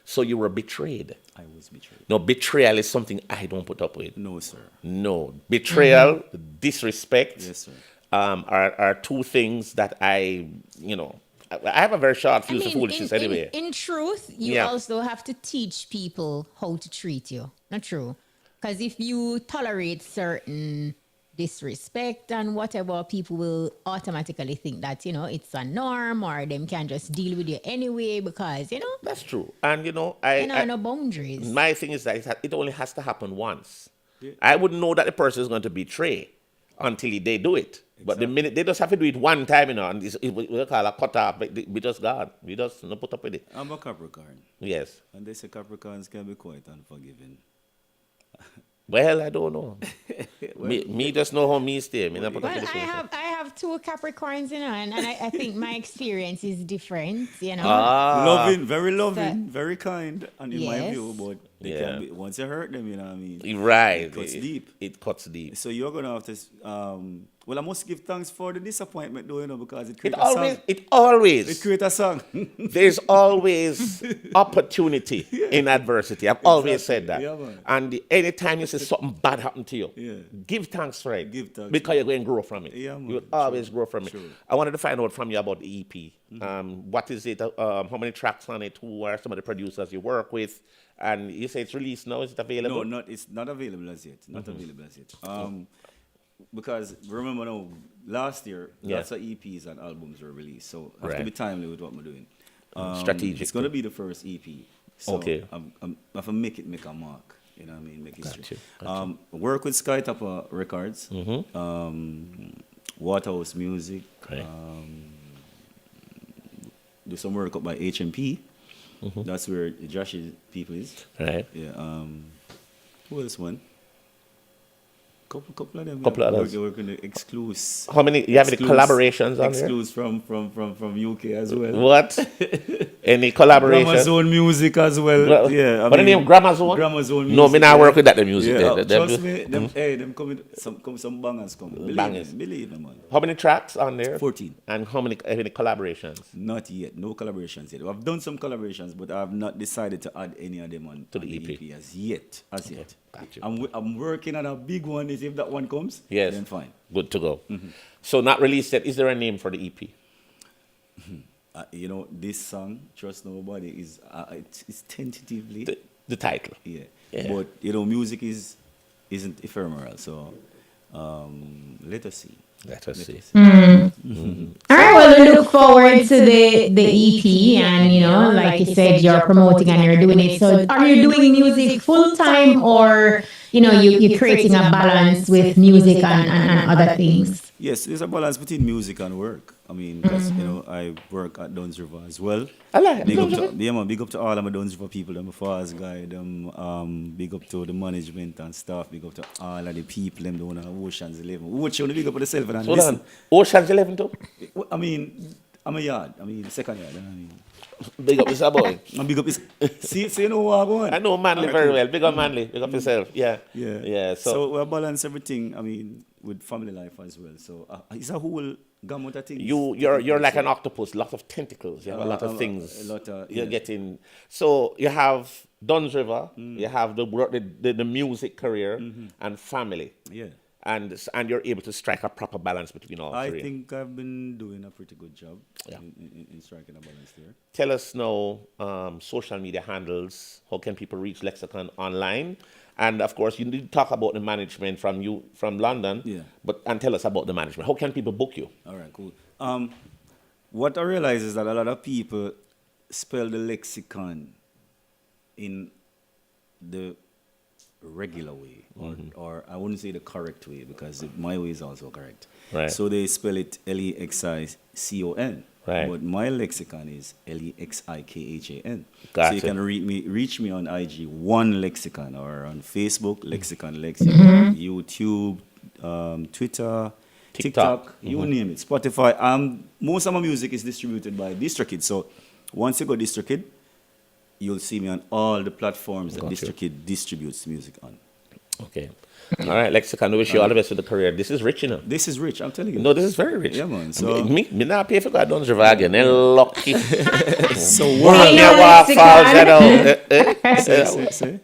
Speaker 1: So you were betrayed.
Speaker 4: I was betrayed.
Speaker 1: No, betrayal is something I don't put up with.
Speaker 4: No, sir.
Speaker 1: No, betrayal, disrespect,
Speaker 4: Yes, sir.
Speaker 1: Are two things that I have a very short fuse of foolishness anyway.
Speaker 2: In truth, you
Speaker 1: Yeah.
Speaker 2: also have to teach people how to treat you. Not true. Because if you tolerate certain disrespect and whatever, people will automatically think that, it's a norm or them can just deal with you anyway because,
Speaker 1: That's true. And
Speaker 2: I no boundaries.
Speaker 1: my thing is that it only has to happen once. I wouldn't know that the person is going to betray until they do it. But the minute they just have to do it one time, and we call a cut off, we just gone. We just not put up with it.
Speaker 4: I'm a Capricorn.
Speaker 1: Yes.
Speaker 4: And they say Capricorns can be quite unforgiving.
Speaker 1: Well, I don't know. me just know how me stay. Me not put up
Speaker 2: Well,
Speaker 1: with
Speaker 2: I
Speaker 1: it.
Speaker 2: have two Capricorns, and I think my experience is different,
Speaker 4: Loving, very loving,
Speaker 2: So-
Speaker 4: very kind, and in my
Speaker 2: Yes.
Speaker 4: view, but they
Speaker 1: Yeah.
Speaker 4: can be, once you hurt them, you know what I mean?
Speaker 1: Right.
Speaker 4: It cuts deep.
Speaker 1: It cuts deep.
Speaker 4: So you're gonna have to. Well, I must give thanks for the disappointment, though, because it
Speaker 1: It
Speaker 4: creates a song.
Speaker 1: always.
Speaker 4: It creates a song.
Speaker 1: There's always opportunity in adversity. I've always said that.
Speaker 4: Yeah, man.
Speaker 1: And anytime you see something bad happen to you,
Speaker 4: Yeah.
Speaker 1: give thanks for it.
Speaker 4: Give thanks
Speaker 1: because you're going to grow from it.
Speaker 4: Yeah, man.
Speaker 1: You will always grow from it.
Speaker 4: True.
Speaker 1: I wanted to find out from you about the EP. What is it? How many tracks on it? Who are some of the producers you work with? And you say it's released now. Is it available?
Speaker 4: No, it's not available as yet. Not available as yet. Because remember now, last year,
Speaker 1: Yeah.
Speaker 4: lots of EPs and albums were released, so I have to
Speaker 1: Right.
Speaker 4: be timely with what I'm doing.
Speaker 1: Strategic
Speaker 4: It's going to
Speaker 1: too.
Speaker 4: be the first EP. So
Speaker 1: Okay.
Speaker 4: I have to make a mark. You know what I mean? Make history.
Speaker 1: Got you.
Speaker 4: Work with Skytopper Records, Waterhouse Music,
Speaker 1: Right.
Speaker 4: do some work up by HMP. That's where Josh's people is.
Speaker 1: Right.
Speaker 4: Yeah. Who else, man? Couple of them.
Speaker 1: Couple
Speaker 4: yeah.
Speaker 1: others.
Speaker 4: Working the exclusive.
Speaker 1: How many? You have any collaborations on there?
Speaker 4: Exclusive from UK as well.
Speaker 1: What? Any collaboration?
Speaker 4: Grammazone Music as well. Yeah.
Speaker 1: What the name? Grammazone?
Speaker 4: Grammazone Music.
Speaker 1: No, me not work with that. The music.
Speaker 4: Yeah,
Speaker 1: there.
Speaker 4: trust me. Them coming. Some bangers come.
Speaker 1: Bangers.
Speaker 4: Believe me, man.
Speaker 1: How many tracks on there?
Speaker 4: 14.
Speaker 1: And how many collaborations?
Speaker 4: Not yet. No collaborations yet. I've done some collaborations, but I have not decided to add any of them on
Speaker 1: To the
Speaker 4: on
Speaker 1: EP.
Speaker 4: as yet.
Speaker 1: got you.
Speaker 4: I'm working on a big one. If that one comes,
Speaker 1: Yes.
Speaker 4: then fine.
Speaker 1: Good to go. So not released yet. Is there a name for the EP?
Speaker 4: This song, Trust Nobody, is it's tentatively,
Speaker 1: The title.
Speaker 4: yeah.
Speaker 1: Yeah.
Speaker 4: But music isn't ephemeral, so let us see.
Speaker 1: Let us see.
Speaker 2: All right, well, we look forward to the EP, and like you said, you're promoting and you're doing it. So, are you doing music full time, or you're creating a balance with music and other things?
Speaker 4: Yes, there's a balance between music and work. I mean, 'cause, I work at Duns River as well.
Speaker 1: I like it.
Speaker 4: Big up to all of my Duns River people, them Fars guy, big up to the management and staff, big up to all of the people, them the one of Oceans 11. Watch you, big up to yourself and
Speaker 1: Hold
Speaker 4: listen.
Speaker 1: on. Ocean's 11 too?
Speaker 4: I mean, I'm a yard. I mean, second yard. You know what I mean?
Speaker 1: Big up yourself, boy.
Speaker 4: And big up his, see you know what I'm going.
Speaker 1: I know Manly very well. Big up Manly. Big up yourself. Yeah.
Speaker 4: Yeah.
Speaker 1: Yeah.
Speaker 4: So we balance everything. I mean, with family life as well. So it's a whole gamut of things.
Speaker 1: You're like an octopus, lot of tentacles. You have a lot of things.
Speaker 4: a lot of-
Speaker 1: You're
Speaker 4: yeah.
Speaker 1: getting. So you have Duns River. You have the music career and family.
Speaker 4: Yeah.
Speaker 1: And you're able to strike a proper balance between all
Speaker 4: I
Speaker 1: three.
Speaker 4: think I've been doing a pretty good job
Speaker 1: Yeah.
Speaker 4: in striking a balance there.
Speaker 1: Tell us now social media handles. How can people reach Lexikhan online? And of course, you need to talk about the management from London.
Speaker 4: Yeah.
Speaker 1: And tell us about the management. How can people book you?
Speaker 4: All right, cool. What I realize is that a lot of people spell the lexicon in the regular way, or I wouldn't say the correct way, because my way is also correct.
Speaker 1: Right.
Speaker 4: So they spell it Lexicon.
Speaker 1: Right.
Speaker 4: But my lexicon is Lexikhan.
Speaker 1: Gotcha.
Speaker 4: So you can reach me on IG, One Lexicon, or on Facebook, Lexicon Lex, YouTube, Twitter, TikTok, you name it, Spotify. Most of my music is distributed by DistroKid. So once you go DistroKid, you'll see me on all the platforms that
Speaker 1: Got you.
Speaker 4: DistroKid distributes music on.
Speaker 1: Okay. All right, Lexikhan, we wish you all the best with the career. This is rich, you know.
Speaker 4: This is rich, I'm telling you.
Speaker 1: No, this is very rich.
Speaker 4: Yeah, man. So,
Speaker 1: Me not pay for God, don't survive again. Lucky.
Speaker 4: so
Speaker 2: Hey,
Speaker 4: what?
Speaker 2: no,
Speaker 1: You walk falls, you
Speaker 2: Lexikhan.
Speaker 1: know.
Speaker 4: Say.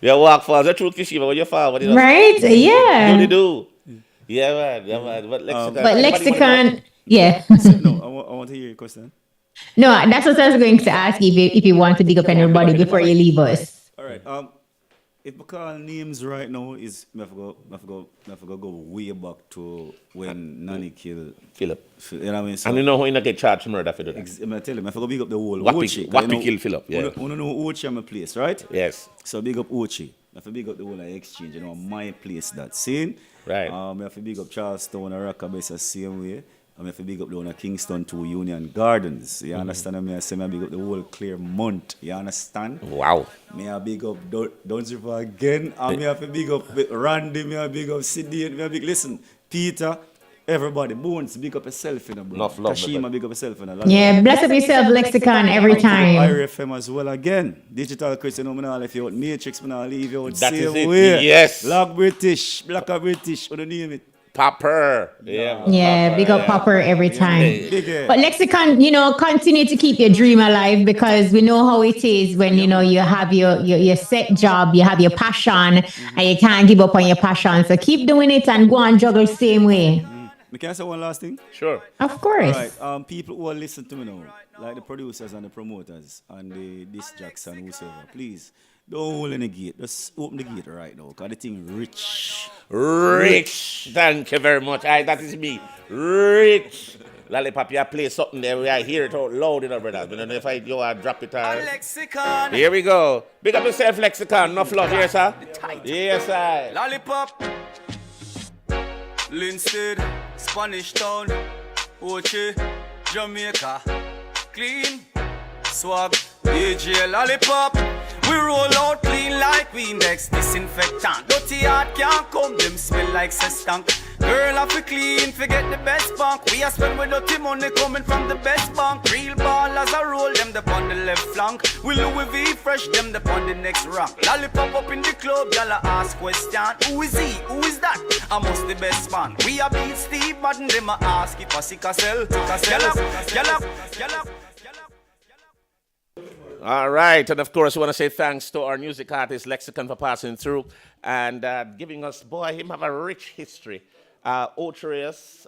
Speaker 1: You walk falls. The truth, Kishiva, when you fall, what you know?
Speaker 2: Right? Yeah.
Speaker 1: Do. Yeah, man. Yeah, man. But Lexikhan.
Speaker 2: But Lexikhan, yeah.
Speaker 4: No, I want to hear your question.
Speaker 2: No, that's what I was going to ask you if you want to dig up anybody before you leave us.
Speaker 4: All right. If we call names right now, is I forgot go way back to when Nanny killed
Speaker 1: Philip.
Speaker 4: You know what I mean? So,
Speaker 1: And you know how you not get charged for murder for that?
Speaker 4: I tell him, I forgot big up the whole
Speaker 1: What
Speaker 4: Ochi.
Speaker 1: we kill Philip, yeah.
Speaker 4: You know Ochi at my place, right?
Speaker 1: Yes.
Speaker 4: So big up Ochi. I have to big up the whole exchange, my place that scene.
Speaker 1: Right.
Speaker 4: I have to big up Charlestown and Rockabye the same way. I have to big up the one of Kingston to Union Gardens. You understand? I say I big up the whole Claremont. You understand?
Speaker 1: Wow.
Speaker 4: Me I big up Don't River again. And me have to big up Randy, me have big up Sidney, me have big listen, Peter, everybody. Bones, big up yourself, you know, bro.
Speaker 1: Enough love,
Speaker 4: Kashima, big up yourself, you know.
Speaker 2: Yeah, bless up yourself, Lexikhan, every time.
Speaker 4: IRFM as well again. Digital Christian, I'm not leave you out. Matrix, I'm not leave you out.
Speaker 1: That
Speaker 4: Same
Speaker 1: is it,
Speaker 4: way.
Speaker 1: yes.
Speaker 4: Black British, what do you name it?
Speaker 1: Popper. Yeah.
Speaker 2: Yeah,
Speaker 1: Popper,
Speaker 2: big up Popper every time.
Speaker 4: Big
Speaker 2: But Lexikhan, continue to keep your dream alive because we know how it is when, you have your set job, you have your passion, and you can't give up on your passion. So keep doing it and go and juggle same way.
Speaker 4: Can I say one last thing?
Speaker 1: Sure.
Speaker 2: Of course.
Speaker 4: Right. People who are listening to me now, like the producers and the promoters and the disc jocks and whosoever, please don't hold any gate. Just open the gate right now, because the thing rich.
Speaker 1: Rich. Thank you very much. That is me. Rich. Lollipop, you play something there where I hear it out loud, brother. But then if I go and drop it out.
Speaker 6: Lexikhan.
Speaker 1: Here we go. Big up yourself, Lexikhan. Enough love, yes, sir. Yes, sir.
Speaker 6: Lollipop. Linstead, Spanish Town, Ochi, Jamaica, clean, swag, DJ Lollipop. We roll out clean like Windex disinfectant. Dirty heart can't come, them smell like stank. Girl have to clean, forget the best bank. We are spend with dirty money coming from the best bank. Real ballers I roll them on the left flank. We Louis V fresh them on the next rank. Lollipop up in the club, y'all ask question. Who is he? Who is that? I must the best man. We are beat Steve Madden, them a ask if I sick a cell.
Speaker 1: All right, and of course, we want to say thanks to our music artist Lexikhan for passing through and giving us, him have a rich history. Ultraous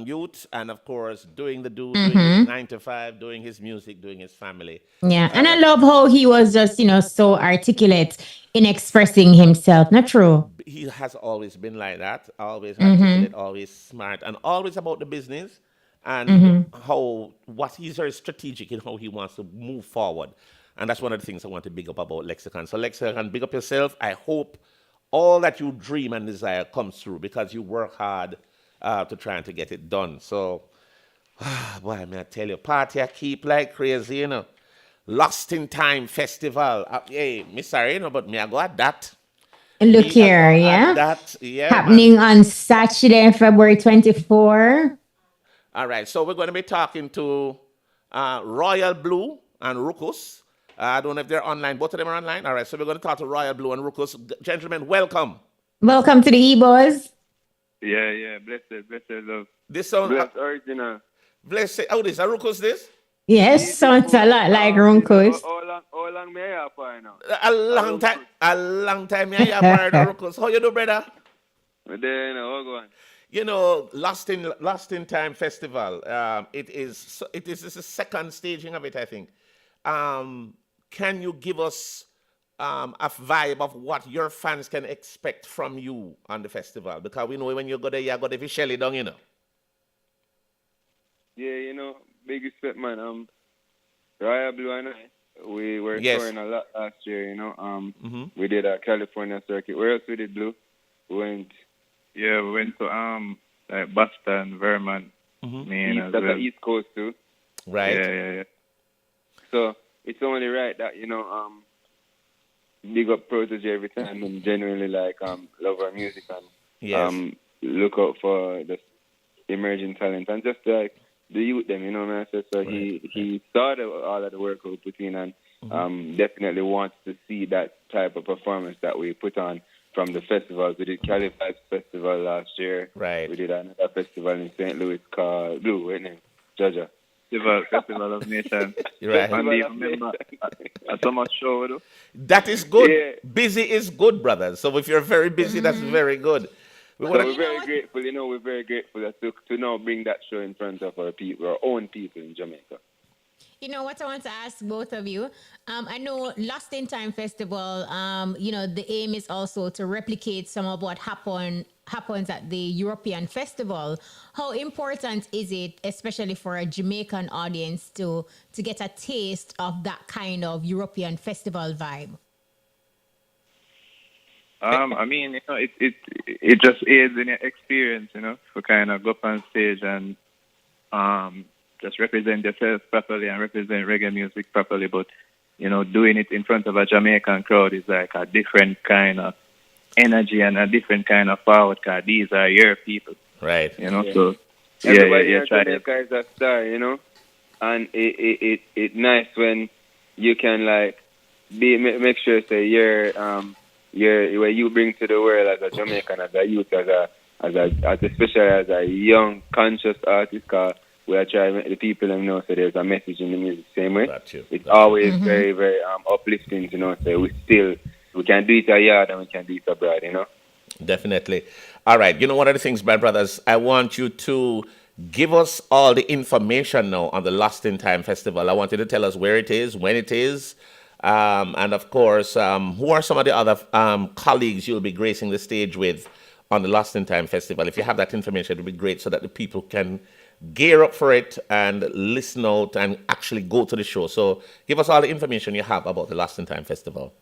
Speaker 1: youth, and of course, doing doing his 9 to 5, doing his music, doing his family.
Speaker 2: Yeah, and I love how he was just, so articulate in expressing himself. Not true?
Speaker 1: He has always been like that, always articulate, always smart, and always about the business. And he's very strategic in how he wants to move forward. And that's one of the things I want to big up about Lexikhan. So Lexikhan, big up yourself. I hope all that you dream and desire comes through because you work hard to try and to get it done. So, boy, may I tell you, party I keep like crazy, Lost in Time Festival. Hey, me sorry, but me I go at that.
Speaker 2: Look here, yeah?
Speaker 1: That, yeah.
Speaker 2: Happening on Saturday, February 24.
Speaker 1: All right, so we're going to be talking to Royal Blue and Rukus. I don't know if they're online. Both of them are online. All right, so we're going to talk to Royal Blue and Rukus. Gentlemen, welcome.
Speaker 2: Welcome to the EBUZZ.
Speaker 8: Yeah, blessed love.
Speaker 1: This sound...
Speaker 8: Blessed original.
Speaker 1: Blessed... Oh, this, a Rukus this?
Speaker 2: Yes, sounds a lot like Rukus.
Speaker 8: How long may I have for now?
Speaker 1: A long time me I have for Rukus. How you do, brother?
Speaker 8: Then, go on.
Speaker 1: Lost in Time Festival. It is the second staging of it, I think. Can you give us a vibe of what your fans can expect from you on the festival? Because we know when you go there, you go there for Shelly down,
Speaker 8: Yeah, big respect, man. Royal Blue and I, we were touring a lot last year, We did a California circuit. Where else we did, Blue? We went to like Boston, Vermont, Maine as well. That's the East Coast too.
Speaker 1: Right.
Speaker 8: Yeah. So it's only right that big up Protege every time and genuinely love our music and look out for the emerging talent and just the youth them, man. So he saw all of the work we put in and definitely wants to see that type of performance that we put on from the festivals. We did Cali Vibes Festival last year.
Speaker 1: Right.
Speaker 8: We did another festival in St. Louis called Blue, isn't it? Jaja.
Speaker 9: Festival of Nations.
Speaker 1: Right.
Speaker 9: And do you remember a summer show, though?
Speaker 1: That is good.
Speaker 8: Yeah.
Speaker 1: Busy is good, brothers. So if you're very busy, that's very good.
Speaker 8: So we're very grateful, we're very grateful to now bring that show in front of our people, our own people in Jamaica.
Speaker 2: You know what I want to ask both of you? I know Lost in Time Festival, the aim is also to replicate some of what happens at the European Festival. How important is it, especially for a Jamaican audience, to get a taste of that kind of European festival vibe?
Speaker 9: I mean, it just aids in your experience, for kind of go up on stage and just represent yourself properly and represent reggae music properly. But, doing it in front of a Jamaican crowd is like a different kind of energy and a different kind of forward, because these are your people.
Speaker 1: Right.
Speaker 9: So,
Speaker 8: Everybody in
Speaker 9: try
Speaker 8: Jamaica is a star, and it's nice when you can, like, make sure, say, you're where you bring to the world as a Jamaican, as a youth, especially as a young, conscious artist, because we are trying to make the people know so there's a message in the music same way. It's always very, very uplifting to know so we can do it a yard and we can do it abroad,
Speaker 1: Definitely. All right. One of the things, my brothers, I want you to give us all the information now on the Lost in Time Festival. I want you to tell us where it is, when it is, and of course, who are some of the other colleagues you'll be gracing the stage with on the Lost in Time Festival? If you have that information, it would be great so that the people can gear up for it and listen out and actually go to the show. So give us all the information you have about the Lost in Time Festival.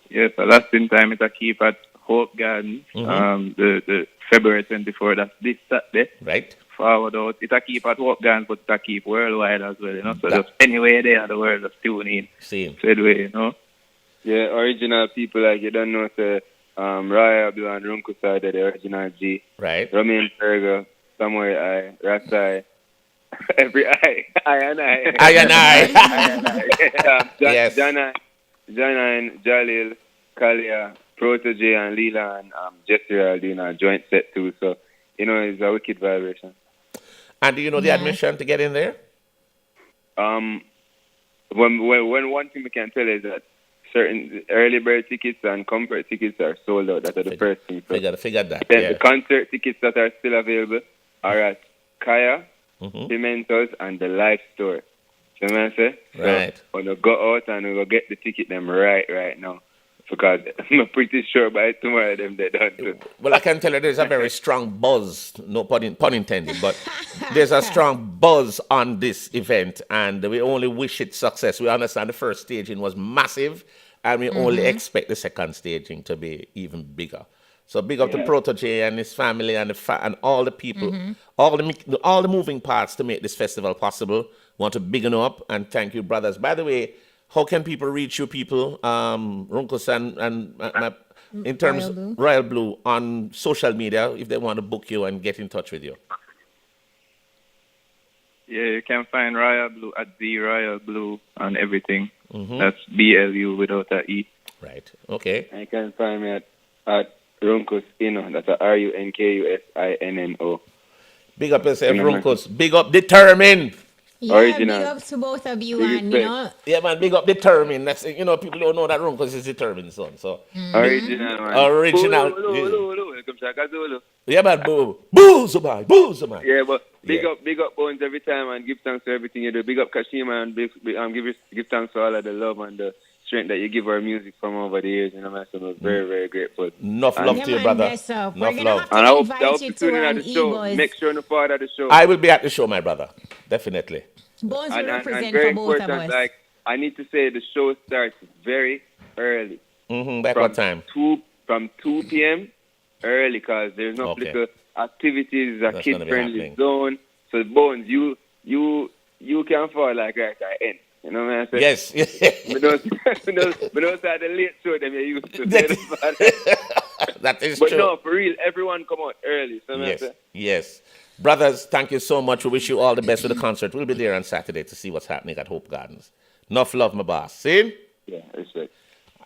Speaker 9: Yes, the Lost in Time is a keep at Hope Gardens, the February 24th, that's this Saturday.
Speaker 1: Right.
Speaker 9: Forward out. It's a keep at Hope Gardens, but it's a keep worldwide as well, So just anywhere there in the world, just tune in.
Speaker 1: Same.
Speaker 9: Way,
Speaker 8: Yeah, original people, like, you don't know, say, Raya Blue and Runku side of the original G.
Speaker 1: Right.
Speaker 8: Romain Fergo, Samuel I, Rasai, every I and I.
Speaker 1: I and I. Yes.
Speaker 8: Jana and Jalil, Kalia, Protege and Leela and Jesse are doing a joint set too. So, it's a wicked vibration.
Speaker 1: And do you know the admission to get in there?
Speaker 8: When one thing we can tell is that certain early bird tickets and comfort tickets are sold out. That are the first thing. So
Speaker 1: Figured that.
Speaker 8: then
Speaker 1: Yeah.
Speaker 8: the concert tickets that are still available are at Kaya, Pimentos, and the Live Store. You know what I'm saying?
Speaker 1: Right.
Speaker 8: So we'll go out and we'll get the ticket them right now. Because I'm pretty sure by tomorrow them they done too.
Speaker 1: Well, I can tell you there's a very strong buzz, no pun intended, but there's a strong buzz on this event, and we only wish it success. We understand the first staging was massive, and we only expect the second staging to be even bigger. So big up to Protege and his family and and all the people, all the moving parts to make this festival possible. Want to big up and thank you, brothers. By the way, how can people reach you, people, Runkus and in terms of Royal Blue on social media if they want to book you and get in touch with you?
Speaker 9: Yeah, you can find Royal Blue at the Royal Blue on everything. That's BLU without a E.
Speaker 1: Right. Okay.
Speaker 8: And you can find me at Runkus Inno. That's a RUNKUSINNO.
Speaker 1: Big up yourself, Runkus. Big up Determined.
Speaker 2: Yeah,
Speaker 8: Original.
Speaker 2: big up to both of you,
Speaker 8: Big
Speaker 2: and
Speaker 8: respect.
Speaker 1: Yeah, man, big up Determined. That's people don't know that Runkus is Determined, son. So
Speaker 8: Original, man.
Speaker 1: Original.
Speaker 8: Welcome, Shaka Zulu.
Speaker 1: Yeah, man, boo, man.
Speaker 8: Yeah, but big up Bones every time and give thanks for everything you do. Big up Kashima and give thanks for all of the love and the strength that you give our music from over the years. Man, so we're very, very grateful.
Speaker 1: Enough love to you, brother.
Speaker 2: Enough
Speaker 1: love.
Speaker 8: And I hope
Speaker 2: invite
Speaker 8: you
Speaker 2: you
Speaker 8: tune
Speaker 2: to
Speaker 8: in at
Speaker 2: an
Speaker 8: the show.
Speaker 2: EBUZZ.
Speaker 8: Make sure you're part of the show.
Speaker 1: I will be at the show, my brother. Definitely.
Speaker 2: Bones will
Speaker 8: and
Speaker 2: represent
Speaker 8: very
Speaker 2: for both of
Speaker 8: important,
Speaker 2: us.
Speaker 8: like, I need to say the show starts very early.
Speaker 1: By what time?
Speaker 8: From 2 p.m. early, because there's no little activities, a kid-friendly zone. So, Bones, you can fall like right at the end. You know what I'm saying?
Speaker 1: Yes.
Speaker 8: But those are the late show them you used to.
Speaker 1: That is
Speaker 8: but
Speaker 1: true.
Speaker 8: But no, for real, everyone come out early. So
Speaker 1: Yes. Brothers, thank you so much. We wish you all the best with the concert. We'll be there on Saturday to see what's happening at Hope Gardens. Enough love, my boss. See?
Speaker 8: Yeah, respect.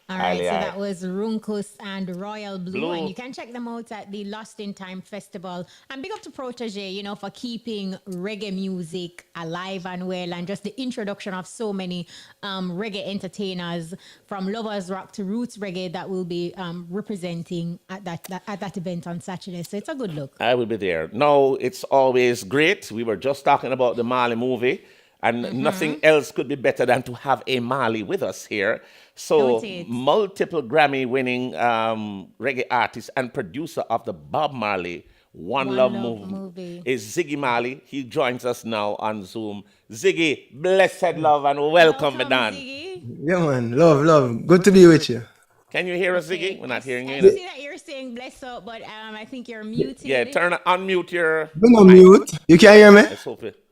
Speaker 2: All right, so that was Runkus and Royal Blue, and you can check them out at the Lost in Time Festival. And big up to Protege, you know, for keeping reggae music alive and well, and just the introduction of so many reggae entertainers from Lovers Rock to Roots Reggae that will be representing at that event on Saturday. So it's a good look.
Speaker 1: I will be there. No, it's always great. We were just talking about the Marley movie. And nothing else could be better than to have a Marley with us here. So, multiple Grammy-winning reggae artist and producer of the Bob Marley One Love movie is Ziggy Marley. He joins us now on Zoom. Ziggy, blessed love and welcome, Medan.
Speaker 10: Yeah, man. Love. Good to be with you.
Speaker 1: Can you hear us, Ziggy? We're not hearing you.
Speaker 2: I see that you're saying bless up, but I think you're muted.
Speaker 1: Yeah, unmute your...
Speaker 10: Don't unmute. You can't hear me?
Speaker 1: Let's hope it...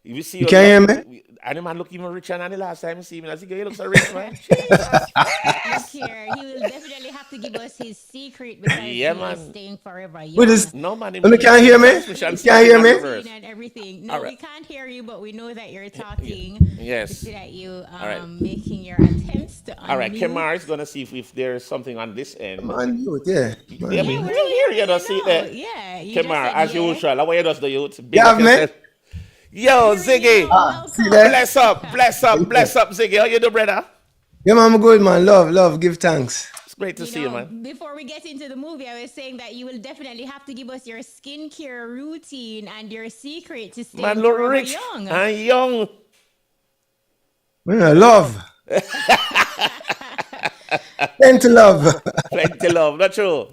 Speaker 1: You see,
Speaker 10: you can't hear me?
Speaker 1: And the man look even richer than the last time you see me. I think he looks so rich, man.
Speaker 2: Look here, he will definitely have to give us his secret because he is staying forever.
Speaker 10: No, man. You can't hear me? You can't hear me?
Speaker 2: And everything. No, we can't hear you, but we know that you're talking.
Speaker 1: Yes.
Speaker 2: We see that you making your attempts to unmute.
Speaker 1: All right, Kemar is going to see if there's something on this end.
Speaker 10: Unmute, yeah.
Speaker 1: Yeah, we hear you, don't see that.
Speaker 2: Yeah.
Speaker 1: Kemar, as usual, how you does the youth?
Speaker 10: You have me?
Speaker 1: Yo, Ziggy, bless up, Ziggy. How you do, brother?
Speaker 10: Yeah, man, I'm good, man. Love, give thanks.
Speaker 1: It's great to see you, man.
Speaker 2: Before we get into the movie, I was saying that you will definitely have to give us your skincare routine and your secret to stay
Speaker 1: rich
Speaker 2: young.
Speaker 1: And young.
Speaker 10: Yeah, love. Plenty love.
Speaker 1: Plenty love, not true.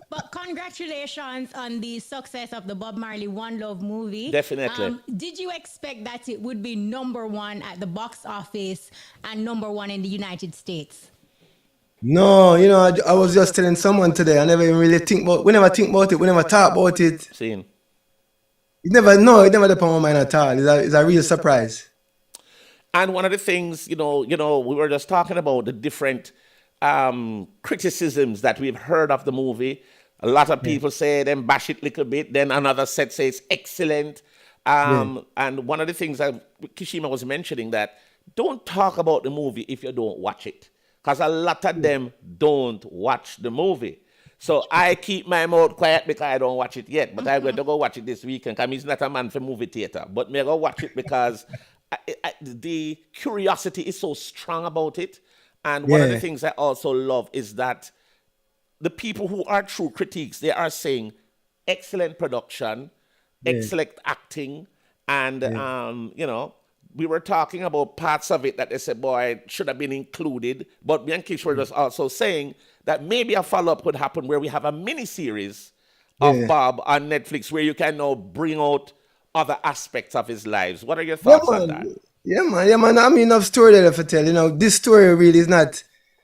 Speaker 2: But congratulations on the success of the Bob Marley One Love movie.
Speaker 1: Definitely.
Speaker 2: Did you expect that it would be #1 at the box office and #1 in the United States?
Speaker 10: No, you know, I was just telling someone today. I never even really think about. We never think about it. We never talk about it.
Speaker 1: Seen.
Speaker 10: It never depends on my mind at all. It's a real surprise.
Speaker 1: And one of the things, you know, we were just talking about the different criticisms that we've heard of the movie. A lot of people say them bash it a little bit. Then another set says excellent. And one of the things that Kishima was mentioning, that don't talk about the movie if you don't watch it. Because a lot of them don't watch the movie. So I keep my mouth quiet because I don't watch it yet. But I'm going to go watch it this weekend because he's not a man for movie theater. But me go watch it because the curiosity is so strong about it. And one of the things I also love is that the people who are true critiques, they are saying excellent production, excellent acting, and, you know, we were talking about parts of it that they said, boy, it should have been included. But me and Kish were just also saying that maybe a follow-up could happen where we have a mini-series of Bob on Netflix where you can now bring out other aspects of his lives. What are your thoughts on that?
Speaker 10: Yeah, man. I mean, enough story that I have to tell. You know, this story really is not,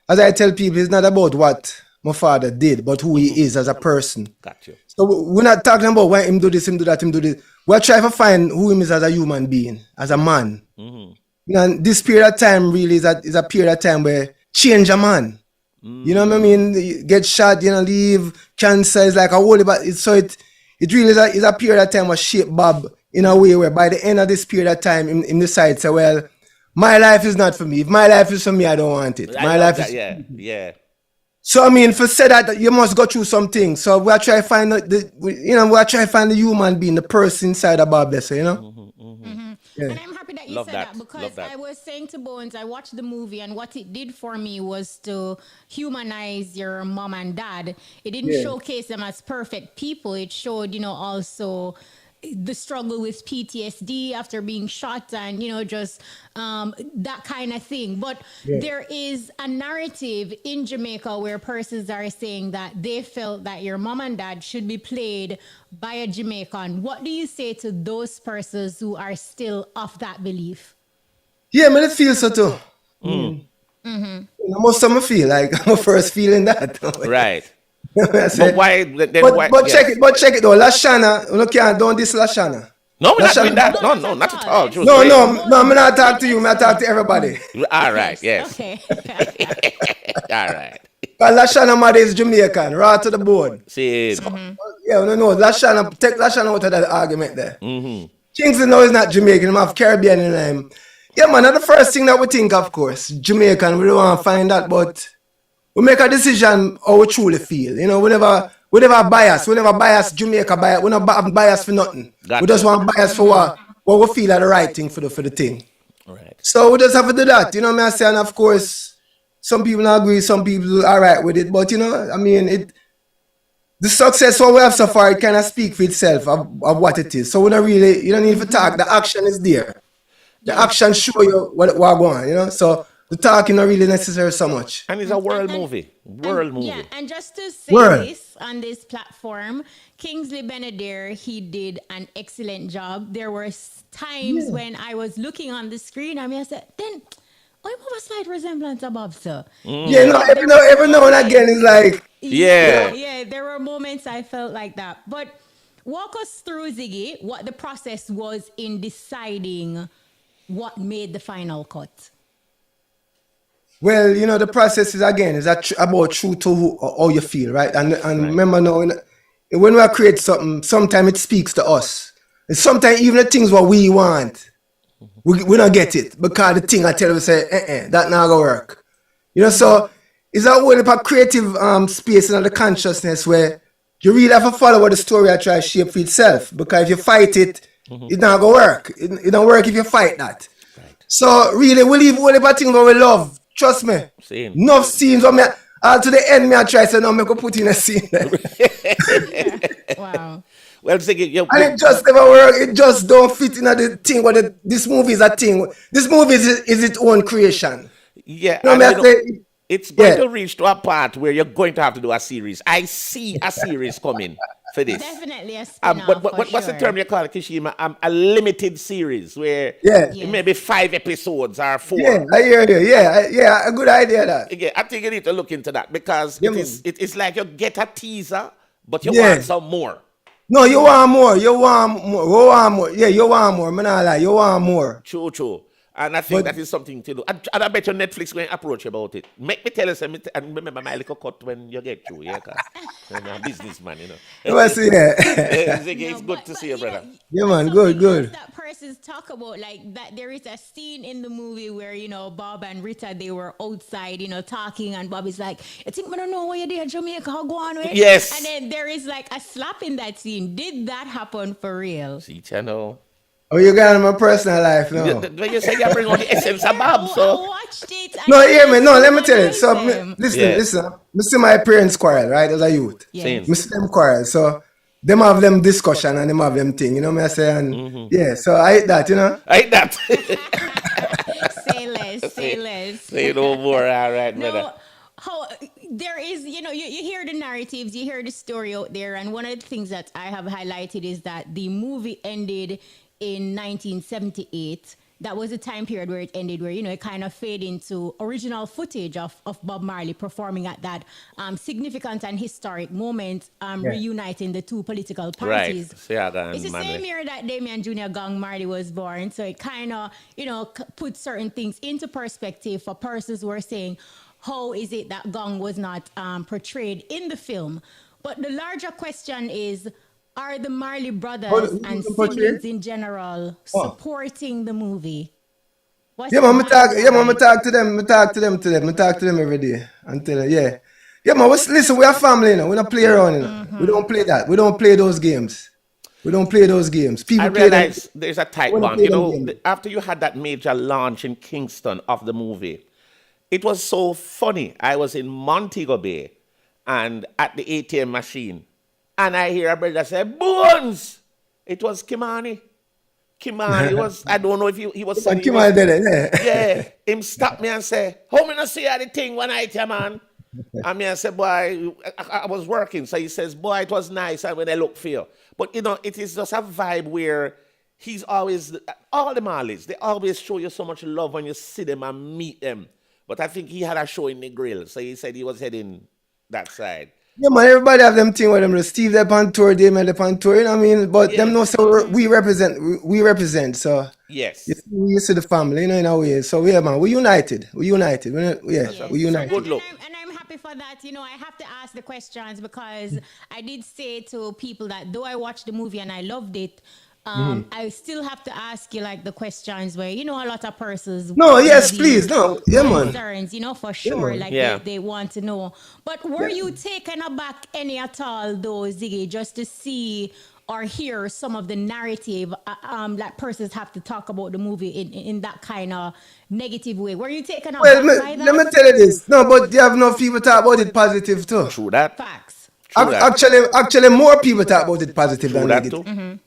Speaker 10: as I tell people, it's not about what my father did, but who he is as a person.
Speaker 1: Got you.
Speaker 10: So we're not talking about why him do this, him do that, him do this. We're trying to find who him is as a human being, as a man. You know, and this period of time really is a period of time where change a man. You know what I mean? You get shot, you know, leave, cancer is like a whole, but it really is a period of time where shape Bob in a way where by the end of this period of time, in the side say, well, my life is not for me. If my life is for me, I don't want it. My life is
Speaker 1: yeah.
Speaker 10: So I mean, for say that you must go through something. So we're trying to find the human being, the person inside of Bob, you know.
Speaker 2: And I'm happy that you said that because I was saying to Bones, I watched the movie and what it did for me was to humanize your mom and dad. It didn't showcase them as perfect people. It showed, you know, also the struggle with PTSD after being shot and, you know, just that kind of thing. But there is a narrative in Jamaica where persons are saying that they felt that your mom and dad should be played by a Jamaican. What do you say to those persons who are still of that belief?
Speaker 10: Yeah, man, it feels so too. Most of them feel like I'm first feeling that.
Speaker 1: Right. But why?
Speaker 10: Check it though. Lashana, don't diss Lashana.
Speaker 1: No, we're not doing that. No, not at all.
Speaker 10: No, I'm not talking to you. I'm talking to everybody.
Speaker 1: All right, yes.
Speaker 2: Okay.
Speaker 1: All right.
Speaker 10: But Lashana mother is Jamaican, right to the board.
Speaker 1: See.
Speaker 10: So, no. Take Lashana out of that argument there. Kingston now is not Jamaican. He have Caribbean in him. Yeah, man, that's the first thing that we think, of course. Jamaican, we don't want to find that, but we make a decision how we truly feel. You know, we never bias. We never bias Jamaica bias. We not bias for nothing.
Speaker 1: Gotcha.
Speaker 10: We just want bias for what we feel are the right thing for the thing.
Speaker 1: Right.
Speaker 10: So we just have to do that. You know what I'm saying? And of course, some people not agree, some people are right with it. But you know, I mean, the success what we have so far, it kind of speak for itself of what it is. So we don't really, you don't need to talk. The action is there. The action show you what going on, you know. So the talking not really necessary so much.
Speaker 1: And it's a world movie. World movie.
Speaker 2: Yeah, and just to say this on this platform, Kingsley Benadir, he did an excellent job. There were times when I was looking on the screen, I said, then I have a slight resemblance of Bob, sir.
Speaker 10: Yeah, no, every now and again it's like
Speaker 2: yeah, there were moments I felt like that. But walk us through, Ziggy, what the process was in deciding what made the final cut.
Speaker 10: Well, you know, the process is about true to how you feel, right? And remember now, when we create something, sometimes it speaks to us. And sometimes even the things what we want, we don't get it because the thing I tell you say, that not gonna work. You know, so it's a whole heap of creative space in the consciousness where you really have to follow what the story I try to shape for itself. Because if you fight it, it's not gonna work. It don't work if you fight that. Right. So really, we leave all the things that we love. Trust me.
Speaker 1: Same.
Speaker 10: Enough scenes on me. All to the end, me I try to say no, me go put in a scene.
Speaker 2: Wow.
Speaker 1: Well, Ziggy,
Speaker 10: and it just never work. It just don't fit in the thing. What this movie is a thing. This movie is its own creation.
Speaker 1: Yeah.
Speaker 10: You know,
Speaker 1: it's going to reach to a part where you're going to have to do a series. I see a series coming for this.
Speaker 2: Definitely a spin-off.
Speaker 1: What's the term you call it, Kishima? A limited series where maybe 5 episodes or 4.
Speaker 10: Yeah, I hear you. Yeah, a good idea that.
Speaker 1: Yeah, I think you need to look into that because it's like you get a teaser, but you want some more.
Speaker 10: No, you want more. You want more. Yeah, you want more. Man, I lie. You want more.
Speaker 1: True. And I think that is something to do. And I bet you Netflix going to approach about it. Make me tell you something. And remember my little cut when you get through. Yeah, because I'm a businessman, you know.
Speaker 10: Well, see,
Speaker 1: it's good to see you, brother.
Speaker 10: Yeah, man. Good.
Speaker 2: That person's talk about like that. There is a scene in the movie where, you know, Bob and Rita, they were outside, you know, talking. And Bob is like, I think I don't know what you did in Jamaica. How go on with?
Speaker 1: Yes.
Speaker 2: And then there is like a slap in that scene. Did that happen for real?
Speaker 1: See, channel.
Speaker 10: Oh, you got in my personal life now.
Speaker 1: When you say you bring on the essence of Bob, so.
Speaker 2: I watched it.
Speaker 10: No, hear me. No, let me tell you. So, listen. I see my parents quarrel, right, as a youth.
Speaker 1: Same.
Speaker 10: I see them quarrel. So, them have them discussion and them have them thing. You know what I say? And yeah, so I hate that, you know?
Speaker 1: I hate that.
Speaker 2: Say less.
Speaker 1: Say no more. All right, brother.
Speaker 2: There is, you know, you hear the narratives, you hear the story out there. And one of the things that I have highlighted is that the movie ended in 1978. That was a time period where it ended, where, you know, it kind of faded into original footage of Bob Marley performing at that significant and historic moment, reuniting the two political parties.
Speaker 1: Right.
Speaker 2: It's the same year that Damian Jr. Gang Marley was born. So it kind of, you know, put certain things into perspective for persons who are saying, how is it that Gang was not portrayed in the film? But the larger question is, are the Marley brothers and siblings in general supporting the movie? I talk to them. I talk to them every day. Until yeah, man. Listen, we are family, you know. We don't play around, you know. We don't play that. We don't play those games. People
Speaker 1: I realize there's a tight bond. You know, after you had that major launch in Kingston of the movie, it was so funny. I was in Montego Bay and at the ATM machine. And I hear a brother say, Bones! It was Kimani. Kimani was, I don't know if he was saying.
Speaker 10: Kimani did it,
Speaker 1: yeah. Him stop me and say, how me not see the thing one night, man? And me I say, boy, I was working. So he says, boy, it was nice and when I look for you. But, you know, it is just a vibe where he's always, all the Marleys, they always show you so much love when you see them and meet them. But I think he had a show in the grill. So he said he was heading that side.
Speaker 10: Yeah, man, everybody have them thing with them. Steve up on tour, Damien up on tour, you know what I mean? But them know so we represent, so
Speaker 1: yes.
Speaker 10: You see the family, you know, in a way. So yeah, man, we united. We united.
Speaker 1: Good look.
Speaker 2: And I'm happy for that. You know, I have to ask the questions because I did say to people that though I watched the movie and I loved it, I still have to ask you like the questions where a lot of persons.
Speaker 10: No, yes, please, no, yeah, man.
Speaker 2: Concerns, for sure,
Speaker 10: man.
Speaker 2: like they want to know. But were you taken aback any at all, though, Ziggy, just to see or hear some of the narrative that persons have to talk about the movie in that kind of negative way? Were you taken aback by that?
Speaker 10: Let me tell you this. No, but you have enough people talk about it positive too.
Speaker 1: True that.
Speaker 2: Facts.
Speaker 10: Actually, more people talk about it positive than negative.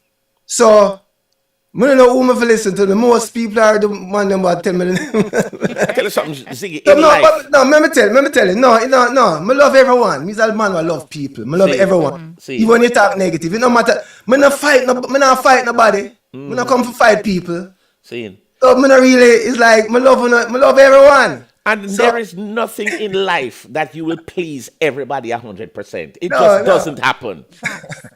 Speaker 10: So, I don't know who I listen to. The most people are the one that tell me the name.
Speaker 1: I tell you something, Ziggy.
Speaker 10: Let me tell you. No. I love everyone. I'm a man who love people. I love everyone. Even when you talk negative, it no matter. I not fight nobody. I not come to fight people. So, I not really, it's like, I love everyone.
Speaker 1: And there is nothing in life that you will please everybody 100%. It doesn't happen.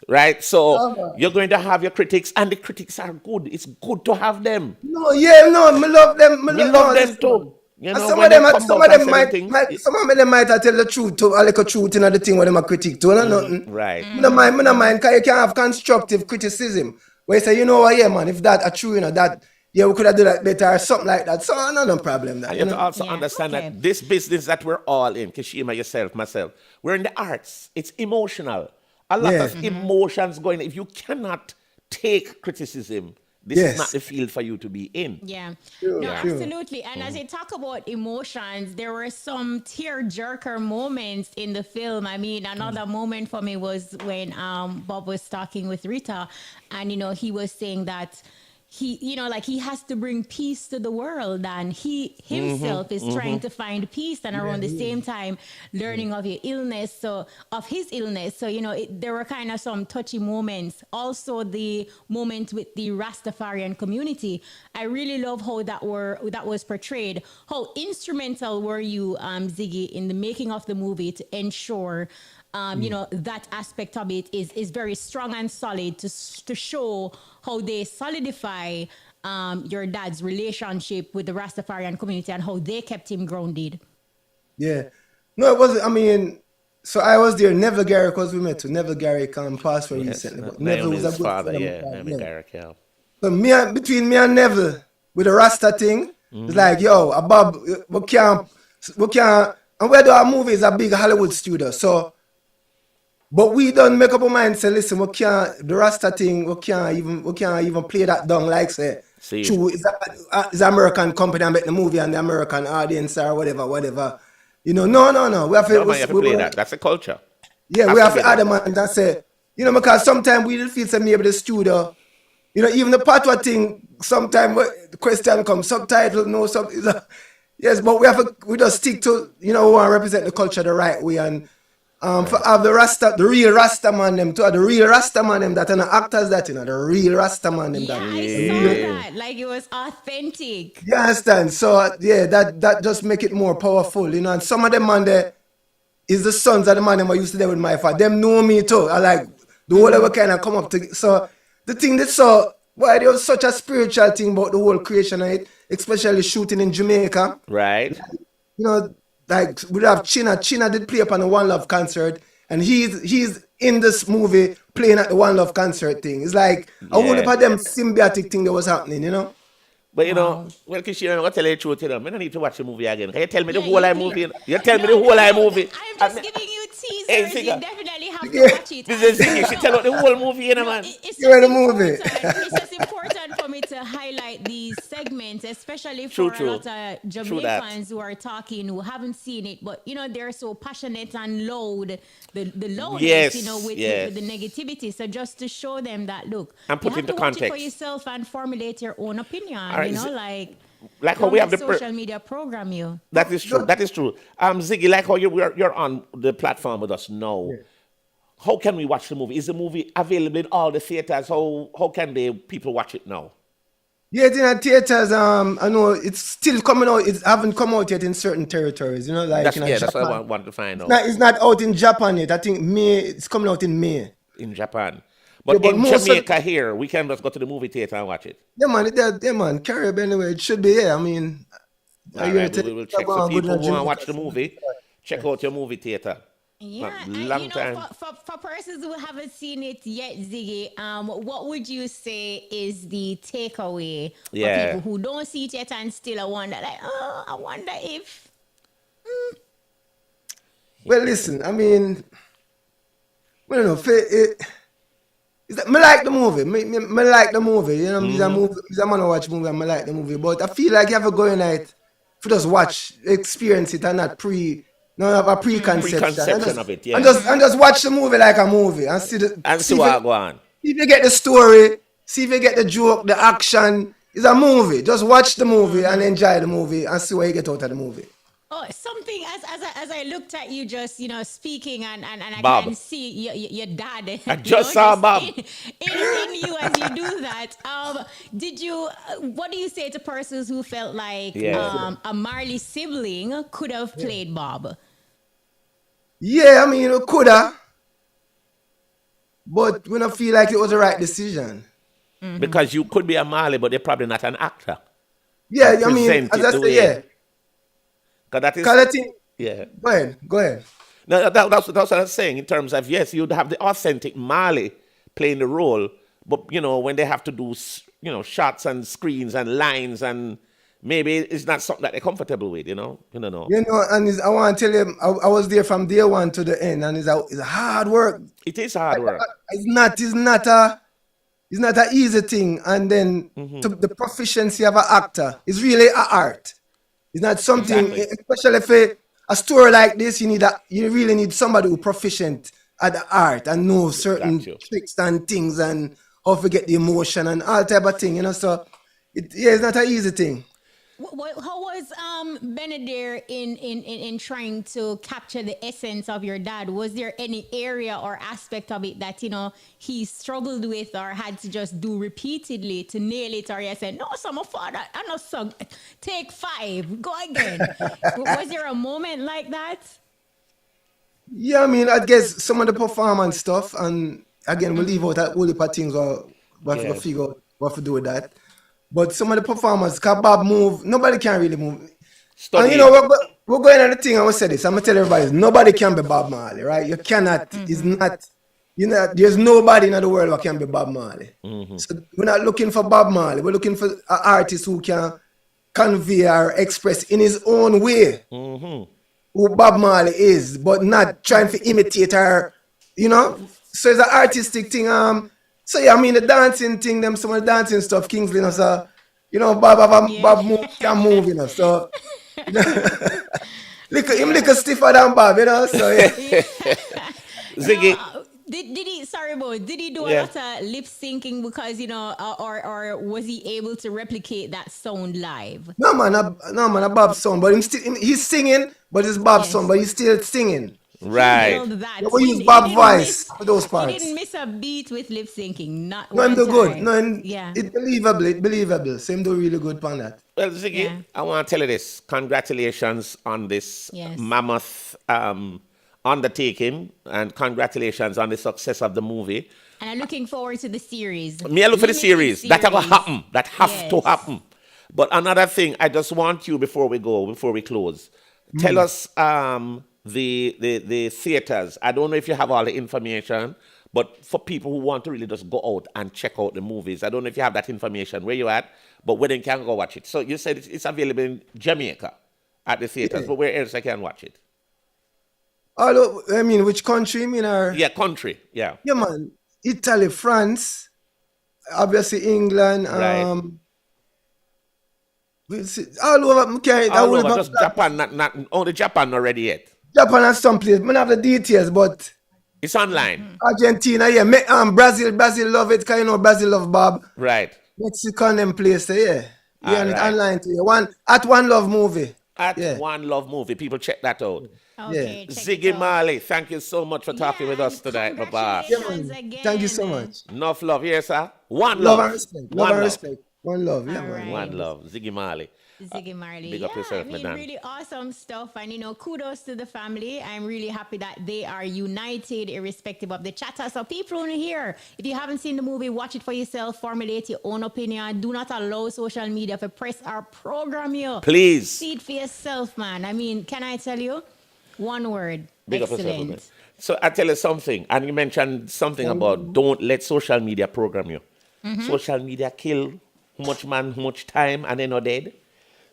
Speaker 1: Right? So you're going to have your critics, and the critics are good. It's good to have them.
Speaker 10: I love them.
Speaker 1: I love them too.
Speaker 10: Some of them might tell the truth to a little truth in the thing where they are critique to, nothing.
Speaker 1: Right.
Speaker 10: I don't mind, because you can have constructive criticism where you say, man, if that are true, that. Yeah, we could have done that better or something like that. So, no problem.
Speaker 1: And you have to also understand that this business that we're all in, Kishima, yourself, myself, we're in the arts. It's emotional. A lot of emotions going. If you cannot take criticism, this is not the field for you to be in.
Speaker 2: Yeah. No, absolutely. And as you talk about emotions, there were some tear-jerker moments in the film. I mean, another moment for me was when Bob was talking with Rita, and, he was saying that he, he has to bring peace to the world, and he himself is trying to find peace, and around the same time learning of his illness. So there were kind of some touchy moments. Also, the moment with the Rastafarian community, I really love how that was portrayed. How instrumental were you, Ziggy, in the making of the movie to ensure that aspect of it is very strong and solid to show how they solidify your dad's relationship with the Rastafarian community and how they kept him grounded.
Speaker 10: Yeah. No, it wasn't. So I was there. Neville Garrick was with me too. Neville Garrick passed for recently. But Neville was a good
Speaker 1: father,
Speaker 10: friend.
Speaker 1: Neville Garrick, yeah.
Speaker 10: So between me and Neville, with the Rasta thing, it's like, Bob, we can't, and where do our movie is a big Hollywood studio. So, but we don't make up our mind. Say, listen, the Rasta thing, we can't even play that down like say. True, it's American company and make the movie and the American audience or whatever. No. We have to
Speaker 1: play that. That's a culture.
Speaker 10: Yeah, we have to add a man and say, because sometimes we feel say maybe the studio, even the patois thing, sometimes the question comes, subtitle, no subtitle. Yes, but we just stick to, we want to represent the culture the right way, and for have the real Rasta man them, to have the real Rasta man them that are not actors that, the real Rasta man them that.
Speaker 2: I saw that, like it was authentic.
Speaker 10: You understand? So, that just make it more powerful, and some of them man there is the sons of the man them I used to there with my father. Them know me too. I like, the whole of a kind of come up to, so the thing that there was such a spiritual thing about the whole creation of it, especially shooting in Jamaica.
Speaker 1: Right.
Speaker 10: Like we have China. China did play upon the One Love concert, and he's in this movie playing at the One Love concert thing. It's like a whole lot of them symbiotic thing that was happening,
Speaker 1: But well, Kishira, I'm going to tell you the truth, I don't need to watch the movie again. Can you tell me the whole movie? You tell me the whole movie.
Speaker 2: I'm just giving you teasers. You definitely have to watch it.
Speaker 1: You should tell me the whole movie, man.
Speaker 2: It's just important for me to highlight these segments, especially for a lot of Jamaicans who are talking, who haven't seen it, but they're so passionate and loud, the loudness, with the negativity. So just to show them that, look,
Speaker 1: and put
Speaker 2: you have
Speaker 1: into
Speaker 2: to
Speaker 1: context
Speaker 2: watch it for yourself and formulate your own opinion.
Speaker 1: Right,
Speaker 2: like
Speaker 1: how we have the
Speaker 2: social media program you.
Speaker 1: That is true. Ziggy, like how you're on the platform with us now. Yeah. How can we watch the movie? Is the movie available in all the theaters? How can people watch it now?
Speaker 10: Yeah, it's in the theaters. I know it's still coming out. It haven't come out yet in certain territories.
Speaker 1: That's what I want to find out.
Speaker 10: It's not out in Japan yet. I think May. It's coming out in May.
Speaker 1: In Japan. But in Jamaica here, we can just go to the movie theater and watch it.
Speaker 10: Yeah, man. Caribbean anyway. It should be here. I mean,
Speaker 1: we will check for people who want to watch the movie. Check out your movie theater.
Speaker 2: Yeah, and
Speaker 1: Long time.
Speaker 2: for persons who haven't seen it yet, Ziggy, what would you say is the takeaway for people who don't see it yet and still wonder, like, oh, I wonder if.
Speaker 10: Well, listen, I mean, I don't know. Me like the movie. Me like the movie. You know, he's a movie. He's a man who watch movie and me like the movie. But I feel like you have to go in it to just watch, experience it, and not have a preconception
Speaker 1: of it. Yeah.
Speaker 10: And just watch the movie like a movie and see
Speaker 1: what go on.
Speaker 10: See if you get the story. See if you get the joke, the action. It's a movie. Just watch the movie and enjoy the movie and see what you get out of the movie.
Speaker 2: Oh, something as I looked at you just, speaking and I
Speaker 1: Bob.
Speaker 2: can see your dad.
Speaker 1: I just saw Bob.
Speaker 2: In you as you do that. What do you say to persons who felt like a Marley sibling could have played Bob?
Speaker 10: Yeah, I mean, it coulda. But we don't feel like it was the right decision.
Speaker 1: Because you could be a Marley, but you're probably not an actor.
Speaker 10: Yeah, I mean, as I say, yeah.
Speaker 1: Yeah.
Speaker 10: Go ahead.
Speaker 1: No, that's what I was saying in terms of, yes, you'd have the authentic Marley playing the role, but, when they have to do, shots and screens and lines and maybe it's not something that they're comfortable with, You don't know.
Speaker 10: And I want to tell you, I was there from day one to the end, and it's a hard work.
Speaker 1: It is hard work.
Speaker 10: It's not an easy thing. And then the proficiency of an actor is really an art. It's not something, especially if a story like this, you really need somebody who's proficient at the art and knows certain tricks and things and how to get the emotion and all type of thing, So it's not an easy thing.
Speaker 2: How was Benadir in trying to capture the essence of your dad? Was there any area or aspect of it that he struggled with or had to just do repeatedly to nail it? Or he said, "No, son, my father, I know, son. Take 5, go again." Was there a moment like that?
Speaker 10: Yeah, I mean, I guess some of the performance stuff, and again, we leave out a whole heap of things we have to figure out what to do with that. But some of the performers, because Bob move, nobody can really move. And we're going on the thing, I will say this, I'm going to tell everybody, nobody can be Bob Marley, right? You cannot, it's not, there's nobody in the world who can be Bob Marley. So we're not looking for Bob Marley, we're looking for an artist who can convey or express in his own way who Bob Marley is, but not trying to imitate her, So it's an artistic thing, So yeah, I mean the dancing thing, some of the dancing stuff, Kingsley, so Bob can move, so look stiffer than Bob, so yeah.
Speaker 1: Ziggy.
Speaker 2: Did he do a lot of lip syncing because or was he able to replicate that sound live?
Speaker 10: No man, a Bob sound, but he's singing, but it's Bob's sound, but he's still singing.
Speaker 1: Right.
Speaker 10: We use Bob voice for those parts.
Speaker 2: He didn't miss a beat with lip syncing. Not
Speaker 10: no,
Speaker 2: one
Speaker 10: I'm do good.
Speaker 2: time.
Speaker 10: No, it's believable. Same do really good on that.
Speaker 1: Well, Ziggy, I want to tell you this. Congratulations on this mammoth undertaking, and congratulations on the success of the movie.
Speaker 2: And I'm looking forward to the series.
Speaker 1: Me, I look for the series. That will happen. That have to happen. But another thing, I just want you before we close, tell us the theaters. I don't know if you have all the information, but for people who want to really just go out and check out the movies, I don't know if you have that information where you at, but where they can go watch it. So you said it's available in Jamaica at the theaters, but where else I can watch it?
Speaker 10: I mean, which country?
Speaker 1: Country. Yeah.
Speaker 10: Yeah, man. Italy, France, obviously England.
Speaker 1: Right.
Speaker 10: All over.
Speaker 1: Just Japan, not only Japan already yet.
Speaker 10: Japan and some place. I don't have the details, but
Speaker 1: it's online.
Speaker 10: Argentina, Brazil love it because Brazil love Bob.
Speaker 1: Right.
Speaker 10: Mexican them place, and it's online too. One Love Movie.
Speaker 1: One Love Movie. People check that out.
Speaker 2: Okay,
Speaker 1: Ziggy Marley, thank you so much for talking with us tonight, my boss.
Speaker 10: Thank you so much.
Speaker 1: Enough love, yes, sir. One
Speaker 10: love
Speaker 1: love.
Speaker 10: And respect. Love and respect. One love,
Speaker 2: Right.
Speaker 1: One love. Ziggy Marley.
Speaker 2: Ziggy Marley.
Speaker 1: Big up yourself, madam.
Speaker 2: Really awesome stuff. And, kudos to the family. I'm really happy that they are united irrespective of the chatter. So people on here, if you haven't seen the movie, watch it for yourself. Formulate your own opinion. Do not allow social media to press or program you.
Speaker 1: Please.
Speaker 2: See it for yourself, man. I mean, can I tell you? One word.
Speaker 1: Big up yourself,
Speaker 2: Excellent.
Speaker 1: Reuben. So I tell you something, and you mentioned something about don't let social media program you. Social media kill how much man, how much time, and they're not dead.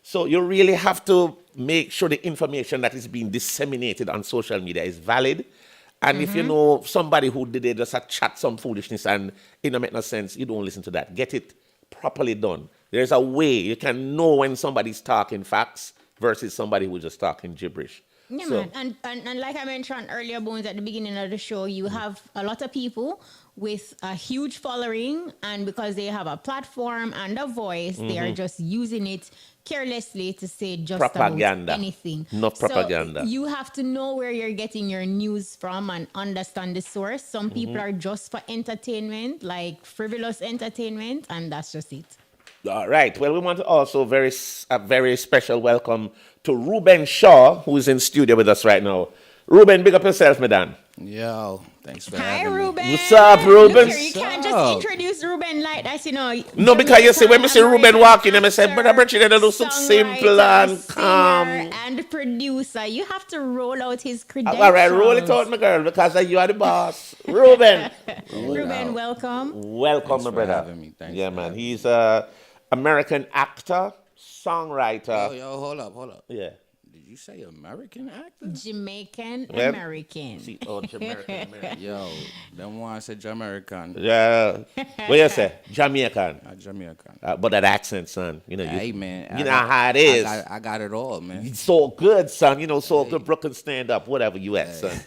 Speaker 1: So you really have to make sure the information that is being disseminated on social media is valid. And if you know somebody who did it just a chat some foolishness and it don't make no sense, you don't listen to that. Get it properly done. There's a way you can know when somebody's talking facts versus somebody who's just talking gibberish.
Speaker 2: Yeah,
Speaker 1: So-
Speaker 2: man. And like I mentioned earlier, Bones, at the beginning of the show, you have a lot of people with a huge following, and because they have a platform and a voice, they are just using it carelessly to say just
Speaker 1: Propaganda.
Speaker 2: about anything.
Speaker 1: Enough propaganda.
Speaker 2: So you have to know where you're getting your news from and understand the source. Some people are just for entertainment, like frivolous entertainment, and that's just it.
Speaker 1: All right. Well, we want to also a very special welcome to Reuben Shaw, who is in studio with us right now. Reuben, big up yourself, madam.
Speaker 11: Yo, thanks for
Speaker 2: Hi,
Speaker 11: having me.
Speaker 2: Ruben.
Speaker 1: What's up, Reuben?
Speaker 2: Look here, you can't just
Speaker 11: up?
Speaker 2: introduce Ruben like that, you know.
Speaker 1: No, because you see, when me see Reuben
Speaker 2: American
Speaker 1: walking, I say,
Speaker 2: actor,
Speaker 1: brother, Bridget, they do so simple
Speaker 2: songwriter,
Speaker 1: and
Speaker 2: singer,
Speaker 1: calm.
Speaker 2: and producer. You have to roll out his credentials.
Speaker 1: All right, roll it out, my girl, because you are the boss. Reuben.
Speaker 2: Ruben, welcome.
Speaker 1: Welcome,
Speaker 11: Thanks
Speaker 1: my
Speaker 11: for
Speaker 1: brother.
Speaker 11: having me. Thanks
Speaker 1: Yeah,
Speaker 11: for
Speaker 1: man.
Speaker 11: having me.
Speaker 1: He's a American actor, songwriter.
Speaker 11: Yo, hold up.
Speaker 1: Yeah.
Speaker 11: Did you say American actor?
Speaker 2: Jamaican
Speaker 1: Well,
Speaker 2: American.
Speaker 1: See, oh, Jamaican.
Speaker 11: Yo, them one said Jamaican.
Speaker 1: Yeah. What you say? Jamaican.
Speaker 11: Jamaican.
Speaker 1: But that accent, son. You know,
Speaker 11: Hey, man.
Speaker 1: you know how it is.
Speaker 11: I got it all, man.
Speaker 1: It's so good, son. You know, so good. Brooklyn stand up, whatever you at, son.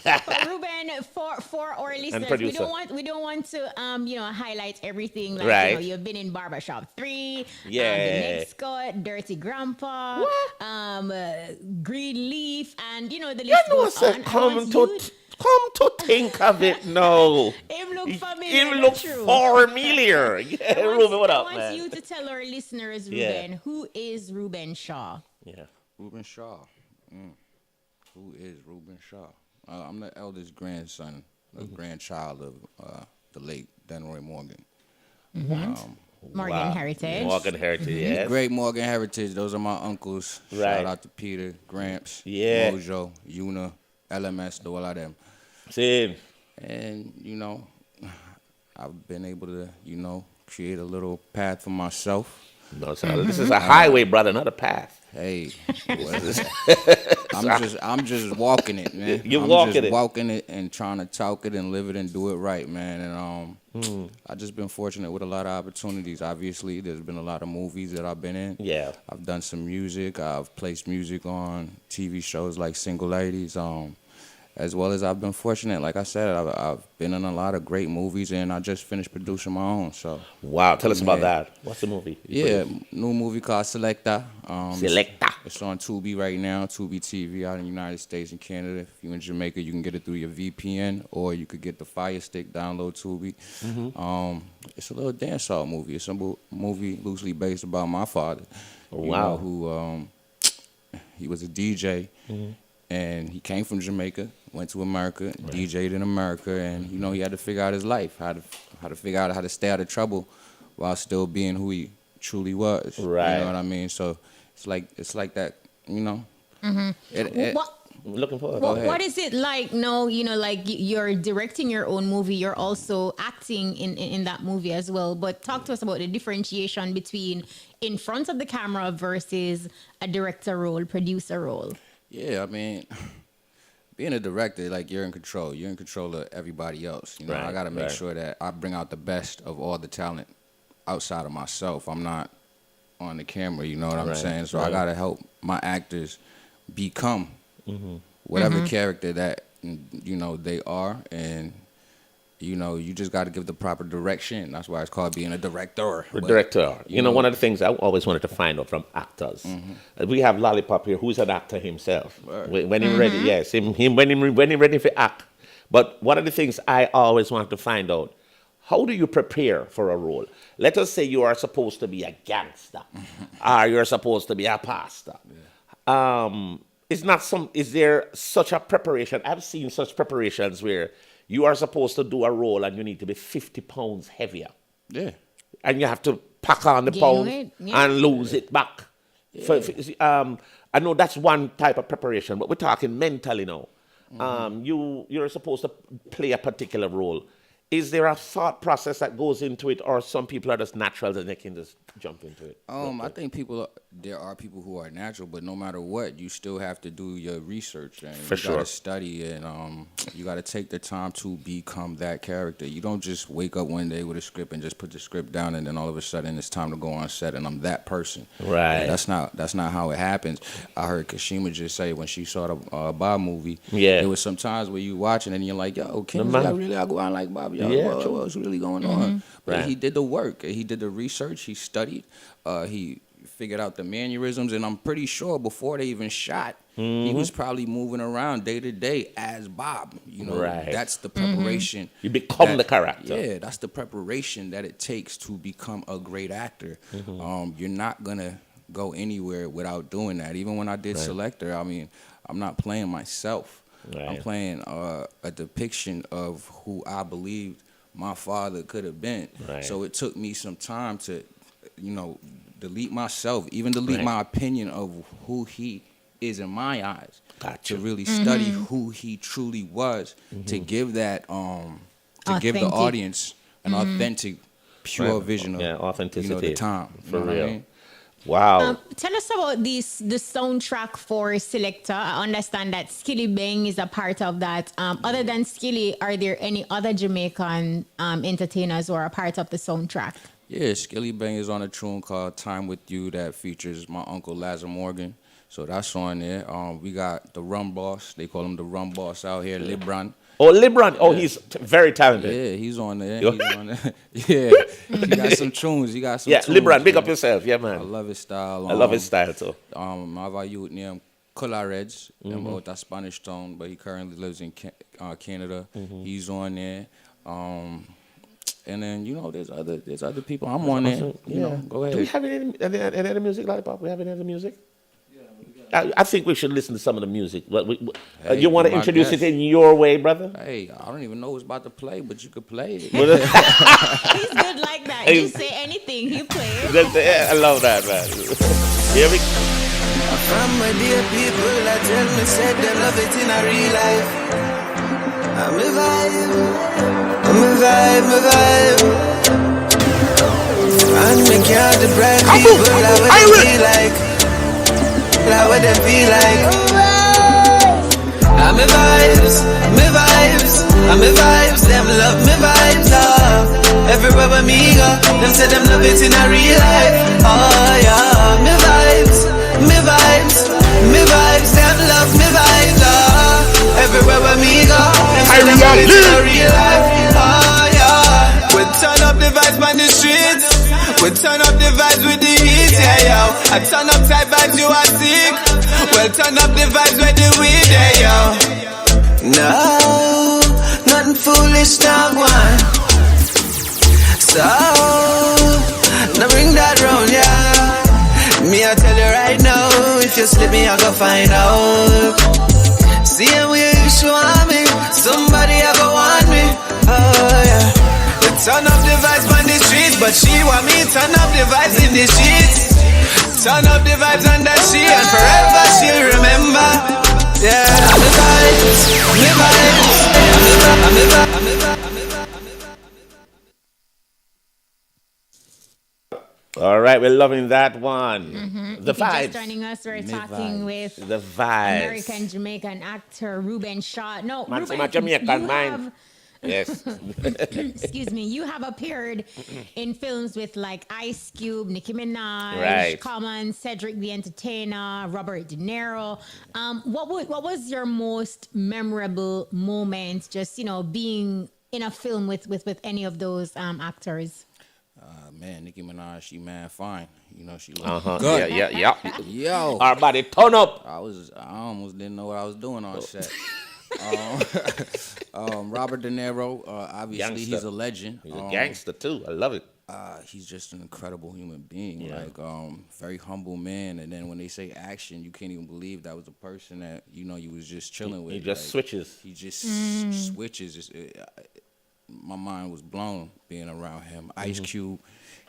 Speaker 2: But Ruben, for our listeners, we
Speaker 1: producer.
Speaker 2: don't want to highlight everything. Like,
Speaker 1: Right.
Speaker 2: you've been in Barbershop 3,
Speaker 1: Yeah.
Speaker 2: The Next Cut, Dirty Grandpa, Green Leaf, and the list
Speaker 1: You know,
Speaker 2: goes
Speaker 1: sir,
Speaker 2: on.
Speaker 1: come to think of it, no.
Speaker 2: Him look familiar.
Speaker 1: Him
Speaker 2: that's
Speaker 1: look
Speaker 2: true.
Speaker 1: familiar. Yeah, Reuben, what
Speaker 2: I
Speaker 1: up,
Speaker 2: want
Speaker 1: man?
Speaker 2: you to tell our listeners,
Speaker 1: Yeah.
Speaker 2: Ruben, who is Reuben Shaw?
Speaker 1: Yeah.
Speaker 11: Reuben Shaw. Who is Reuben Shaw? I'm the eldest grandson, the grandchild of the late Denroy Morgan.
Speaker 2: Morgan
Speaker 1: Wow.
Speaker 2: Heritage.
Speaker 1: Morgan Heritage, yes.
Speaker 11: Great Morgan Heritage. Those are my uncles.
Speaker 1: Right.
Speaker 11: Shout out to Peter, Gramps,
Speaker 1: Yeah.
Speaker 11: Mojo, Una, LMS, all of them.
Speaker 1: Same.
Speaker 11: And, I've been able to, create a little path for myself.
Speaker 1: No, sir. This is a highway, brother, not a path.
Speaker 11: Hey, I'm just walking it, man.
Speaker 1: You're
Speaker 11: I'm
Speaker 1: walking
Speaker 11: just
Speaker 1: it.
Speaker 11: walking it and trying to talk it and live it and do it right, man. And I just been fortunate with a lot of opportunities. Obviously, there's been a lot of movies that I've been in.
Speaker 1: Yeah.
Speaker 11: I've done some music. I've placed music on TV shows like Single Ladies. As well as I've been fortunate, like I said, I've been in a lot of great movies, and I just finished producing my own. So
Speaker 1: Wow, tell us about
Speaker 11: Yeah.
Speaker 1: that. What's the movie? you
Speaker 11: yeah,
Speaker 1: produced?
Speaker 11: new movie called Selecta.
Speaker 1: Selecta.
Speaker 11: It's on Tubi right now, Tubi TV out in the United States and Canada. If you're in Jamaica, you can get it through your VPN, or you could get the Fire Stick, download Tubi. It's a little dancehall movie. It's a movie loosely based about my father.
Speaker 1: Wow.
Speaker 11: Who he was a DJ, and he came from Jamaica, went to America, DJ'd in America, and he had to figure out his life, how to figure out how to stay out of trouble while still being who he truly was.
Speaker 1: Right.
Speaker 11: You know what I mean? So it's like that,
Speaker 2: What,
Speaker 1: Looking forward.
Speaker 2: what is it like? No, like you're directing your own movie. You're also acting in that movie as well. But talk to us about the differentiation between in front of the camera versus a director role, producer role.
Speaker 11: Yeah, I mean, being a director, like you're in control. You're in control of everybody else.
Speaker 1: Right,
Speaker 11: I got to make
Speaker 1: right.
Speaker 11: sure that I bring out the best of all the talent outside of myself. I'm not on the camera, you know what I'm
Speaker 1: Right,
Speaker 11: saying? So
Speaker 1: right.
Speaker 11: I got to help my actors become whatever character that they are, and you just got to give the proper direction. That's why it's called being a director.
Speaker 1: The
Speaker 11: But,
Speaker 1: director. One of the things I always wanted to find out from actors. We have Lollipop here, who's an actor himself. When he's ready, yes, him when he ready for act. But one of the things I always want to find out, how do you prepare for a role? Let us say you are supposed to be a gangster, or you're supposed to be a pastor. Is there such a preparation? I've seen such preparations where you are supposed to do a role and you need to be 50 pounds heavier.
Speaker 11: Yeah.
Speaker 1: And you have to pack on the
Speaker 2: Gain
Speaker 1: pounds
Speaker 2: weight, yeah.
Speaker 1: and lose it back. I know that's one type of preparation, but we're talking mentally now. you're supposed to play a particular role. Is there a thought process that goes into it, or some people are just natural and they can just jump into it?
Speaker 11: I think there are people who are natural, but no matter what, you still have to do your research and you gotta study, and you gotta take the time to become that character. You don't just wake up one day with a script and just put the script down, and then all of a sudden it's time to go on set and I'm that person.
Speaker 1: Right.
Speaker 11: And that's not how it happens. I heard Kashima just say when she saw the Bob movie,
Speaker 1: yeah,
Speaker 11: there was some times where you watching and you're like, yo, can I really go out like Bob? Yo,
Speaker 1: yeah,
Speaker 11: what's really going on? But
Speaker 1: right.
Speaker 11: he did the work. He did the research. He studied. He figured out the mannerisms, and I'm pretty sure before they even shot, he was probably moving around day to day as Bob. You know,
Speaker 1: right.
Speaker 11: That's the preparation.
Speaker 1: You become the character.
Speaker 11: Yeah, that's the preparation that it takes to become a great actor. You're not gonna go anywhere without doing that. Even when I did Selector, I mean, I'm not playing myself. I'm playing a depiction of who I believed my father could have been.
Speaker 1: Right.
Speaker 11: So it took me some time to, delete myself, even delete my opinion of who he is in my eyes. To really study who he truly was, to give that, give the audience an authentic, pure vision of
Speaker 1: authenticity.
Speaker 11: The time.
Speaker 1: For real.
Speaker 11: What I mean?
Speaker 1: Wow.
Speaker 2: Tell us about the soundtrack for Selector. I understand that Skilly Bang is a part of that. Other than Skilly, are there any other Jamaican entertainers who are a part of the soundtrack?
Speaker 11: Yeah, Skilly Bang is on a tune called Time With You that features my uncle Lazar Morgan. So that's on there. We got the Rum Boss. They call him the Rum Boss out here, Libran.
Speaker 1: Oh, Libran. Oh, he's very talented.
Speaker 11: Yeah, he's on there. Yeah, he got some tunes.
Speaker 1: Yeah, Libran, big up yourself. Yeah, man.
Speaker 11: I love his style.
Speaker 1: I love his style, too.
Speaker 11: My youth named Colareds, about that Spanish tone, but he currently lives in Canada. He's on there. And then, there's other people. I'm on there. Go ahead.
Speaker 1: Do we have any other music, Lollipop? We have any other music? I think we should listen to some of the music. You want to introduce it in your way, brother?
Speaker 11: Hey, I don't even know what's about to play, but you could play it.
Speaker 2: He's good like that. You say anything, he plays.
Speaker 1: I love that, man. Here we go.
Speaker 12: From my dear people that tell me said they love it in a real life. I'm a vibe. And me can't deprive people of what they feel like. What they feel like. I'm a vibes. I'm a vibes. Them love me vibes. Everywhere where me go, them say them love it in a real life. Oh yeah, me vibes. Them love me vibes. Everywhere where me go, them say them love it in a real life. Oh yeah. We turn up the vibes on the streets. We turn up the vibes with the heat, yeah, yo. I turn up tight vibes, you are sick. Well, turn up the vibes with the weed, yeah, yo. No, nothing foolish, no one. So, now bring that round, yeah. Me, I tell you right now, if you slip me, I go find out. See how you want me, somebody I go want me, oh, yeah. Turn up the vibes on the streets, but she want me turn up the vibes in the sheets. Turn up the vibes on that she, and forever she'll remember. Yeah, I'm the vibes,
Speaker 1: All right, we're loving that one. The vibes.
Speaker 2: Just joining us, we're talking with
Speaker 1: the vibes.
Speaker 2: American Jamaican actor Reuben Shaw. No,
Speaker 1: Man,
Speaker 2: Reuben,
Speaker 1: my Jamaican mind. Yes.
Speaker 2: Excuse me. You have appeared in films with like Ice Cube, Nicki Minaj,
Speaker 1: right.
Speaker 2: Common, Cedric the Entertainer, Robert De Niro. What was your most memorable moment? Just being in a film with with any of those actors.
Speaker 11: Man, Nicki Minaj, she mad fine. She look good.
Speaker 1: Yeah.
Speaker 11: Yo,
Speaker 1: our body turn up.
Speaker 11: I almost didn't know what I was doing on set. Robert De Niro, obviously
Speaker 1: Gangster.
Speaker 11: He's a legend.
Speaker 1: He's a gangster too. I love it.
Speaker 11: He's just an incredible human being.
Speaker 1: Yeah.
Speaker 11: Very humble man. And then when they say action, you can't even believe that was a person that you was just chilling with.
Speaker 1: He just switches.
Speaker 11: He just switches. My mind was blown being around him. Ice Cube.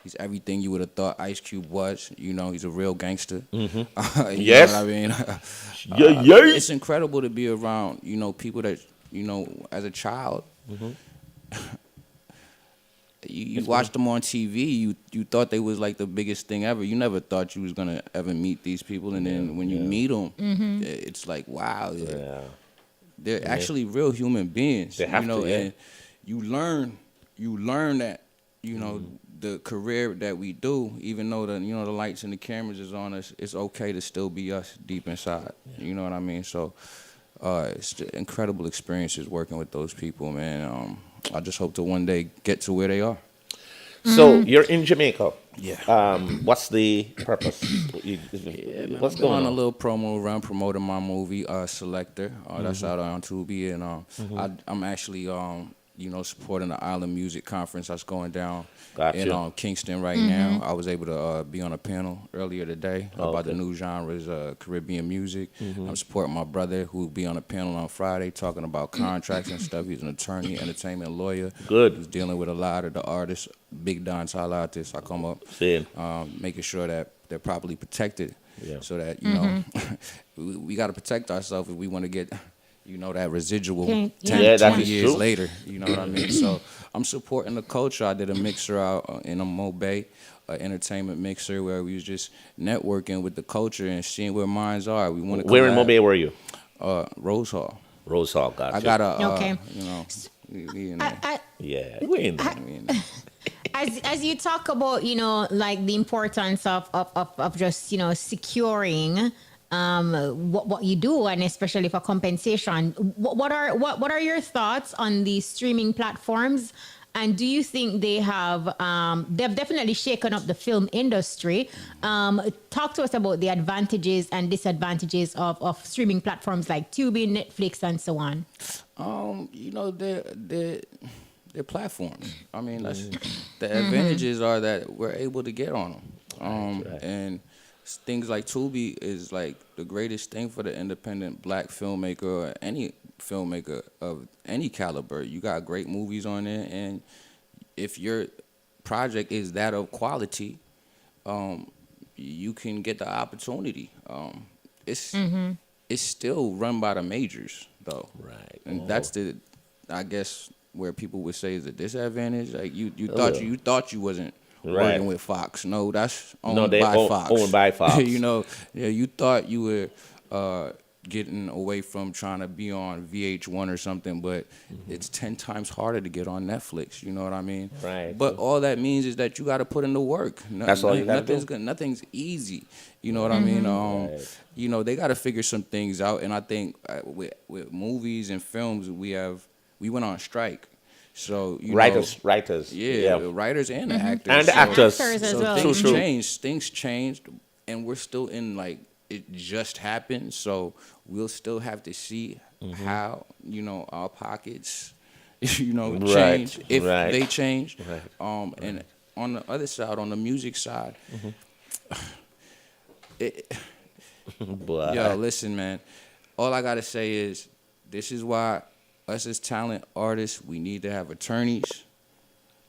Speaker 11: He's everything you would have thought Ice Cube was. He's a real gangster.
Speaker 1: Yes.
Speaker 11: Know what I mean? It's incredible to be around, people that, as a child, you watched them on TV. You thought they was like the biggest thing ever. You never thought you was gonna ever meet these people, and then when you meet them, it's like, wow, they're actually real human beings.
Speaker 1: They have to,
Speaker 11: and you learn that, the career that we do, even though the lights and the cameras is on us, it's okay to still be us deep inside. You know what I mean? So it's incredible experiences working with those people, man. I just hope to one day get to where they are.
Speaker 1: So you're in Jamaica.
Speaker 11: Yeah.
Speaker 1: What's the purpose? What's going on?
Speaker 11: A little promo run promoting my movie, Selector. That's out on Tubi, and I'm actually supporting the Island Music Conference that's going down in Kingston right now. I was able to be on a panel earlier today about the new genres, Caribbean music. I'm supporting my brother who will be on a panel on Friday talking about contracts and stuff. He's an attorney, entertainment lawyer.
Speaker 1: Good.
Speaker 11: He's dealing with a lot of the artists, big Don artists. I come up making sure that they're properly protected so that, we got to protect ourselves if we want to get that residual 10, 20 years later. You know what I mean? So I'm supporting the culture. I did a mixer out in a Mobay, entertainment mixer, where we was just networking with the culture and seeing where minds are. We want to.
Speaker 1: Where in Mobay were you?
Speaker 11: Rose Hall.
Speaker 1: Rose Hall, gotcha.
Speaker 11: I got a.
Speaker 2: Okay.
Speaker 11: We in there.
Speaker 1: We're in there.
Speaker 2: As you talk about, like the importance of just, securing what you do, and especially for compensation, what are your thoughts on the streaming platforms? And do you think they have they've definitely shaken up the film industry? Talk to us about the advantages and disadvantages of streaming platforms like Tubi, Netflix, and so on.
Speaker 11: They're platforms. I mean, that's the advantages are that we're able to get on them, and things like Tubi is like the greatest thing for the independent black filmmaker or any filmmaker of any caliber. You got great movies on there, and if your project is that of quality, you can get the opportunity. It's still run by the majors though,
Speaker 1: right?
Speaker 11: And that's I guess where people would say is a disadvantage. Like you thought you wasn't working with Fox. No, that's owned by Fox.
Speaker 1: Owned by Fox.
Speaker 11: You thought you were getting away from trying to be on VH1 or something, but it's 10 times harder to get on Netflix. You know what I mean?
Speaker 1: Right.
Speaker 11: But all that means is that you got to put in the work.
Speaker 1: That's all you got to do.
Speaker 11: Nothing's easy. You know what I mean? They got to figure some things out. And I think with movies and films, we went on strike. So
Speaker 1: writers,
Speaker 11: the writers and the actors,
Speaker 1: and the actors.
Speaker 2: As well.
Speaker 11: Things changed, and we're still in like it just happened. So we'll still have to see how our pockets, change if they change.
Speaker 1: Right.
Speaker 11: And on the other side, on the music side, yo, listen, man. All I gotta say is this is why. Us as talent artists, we need to have attorneys.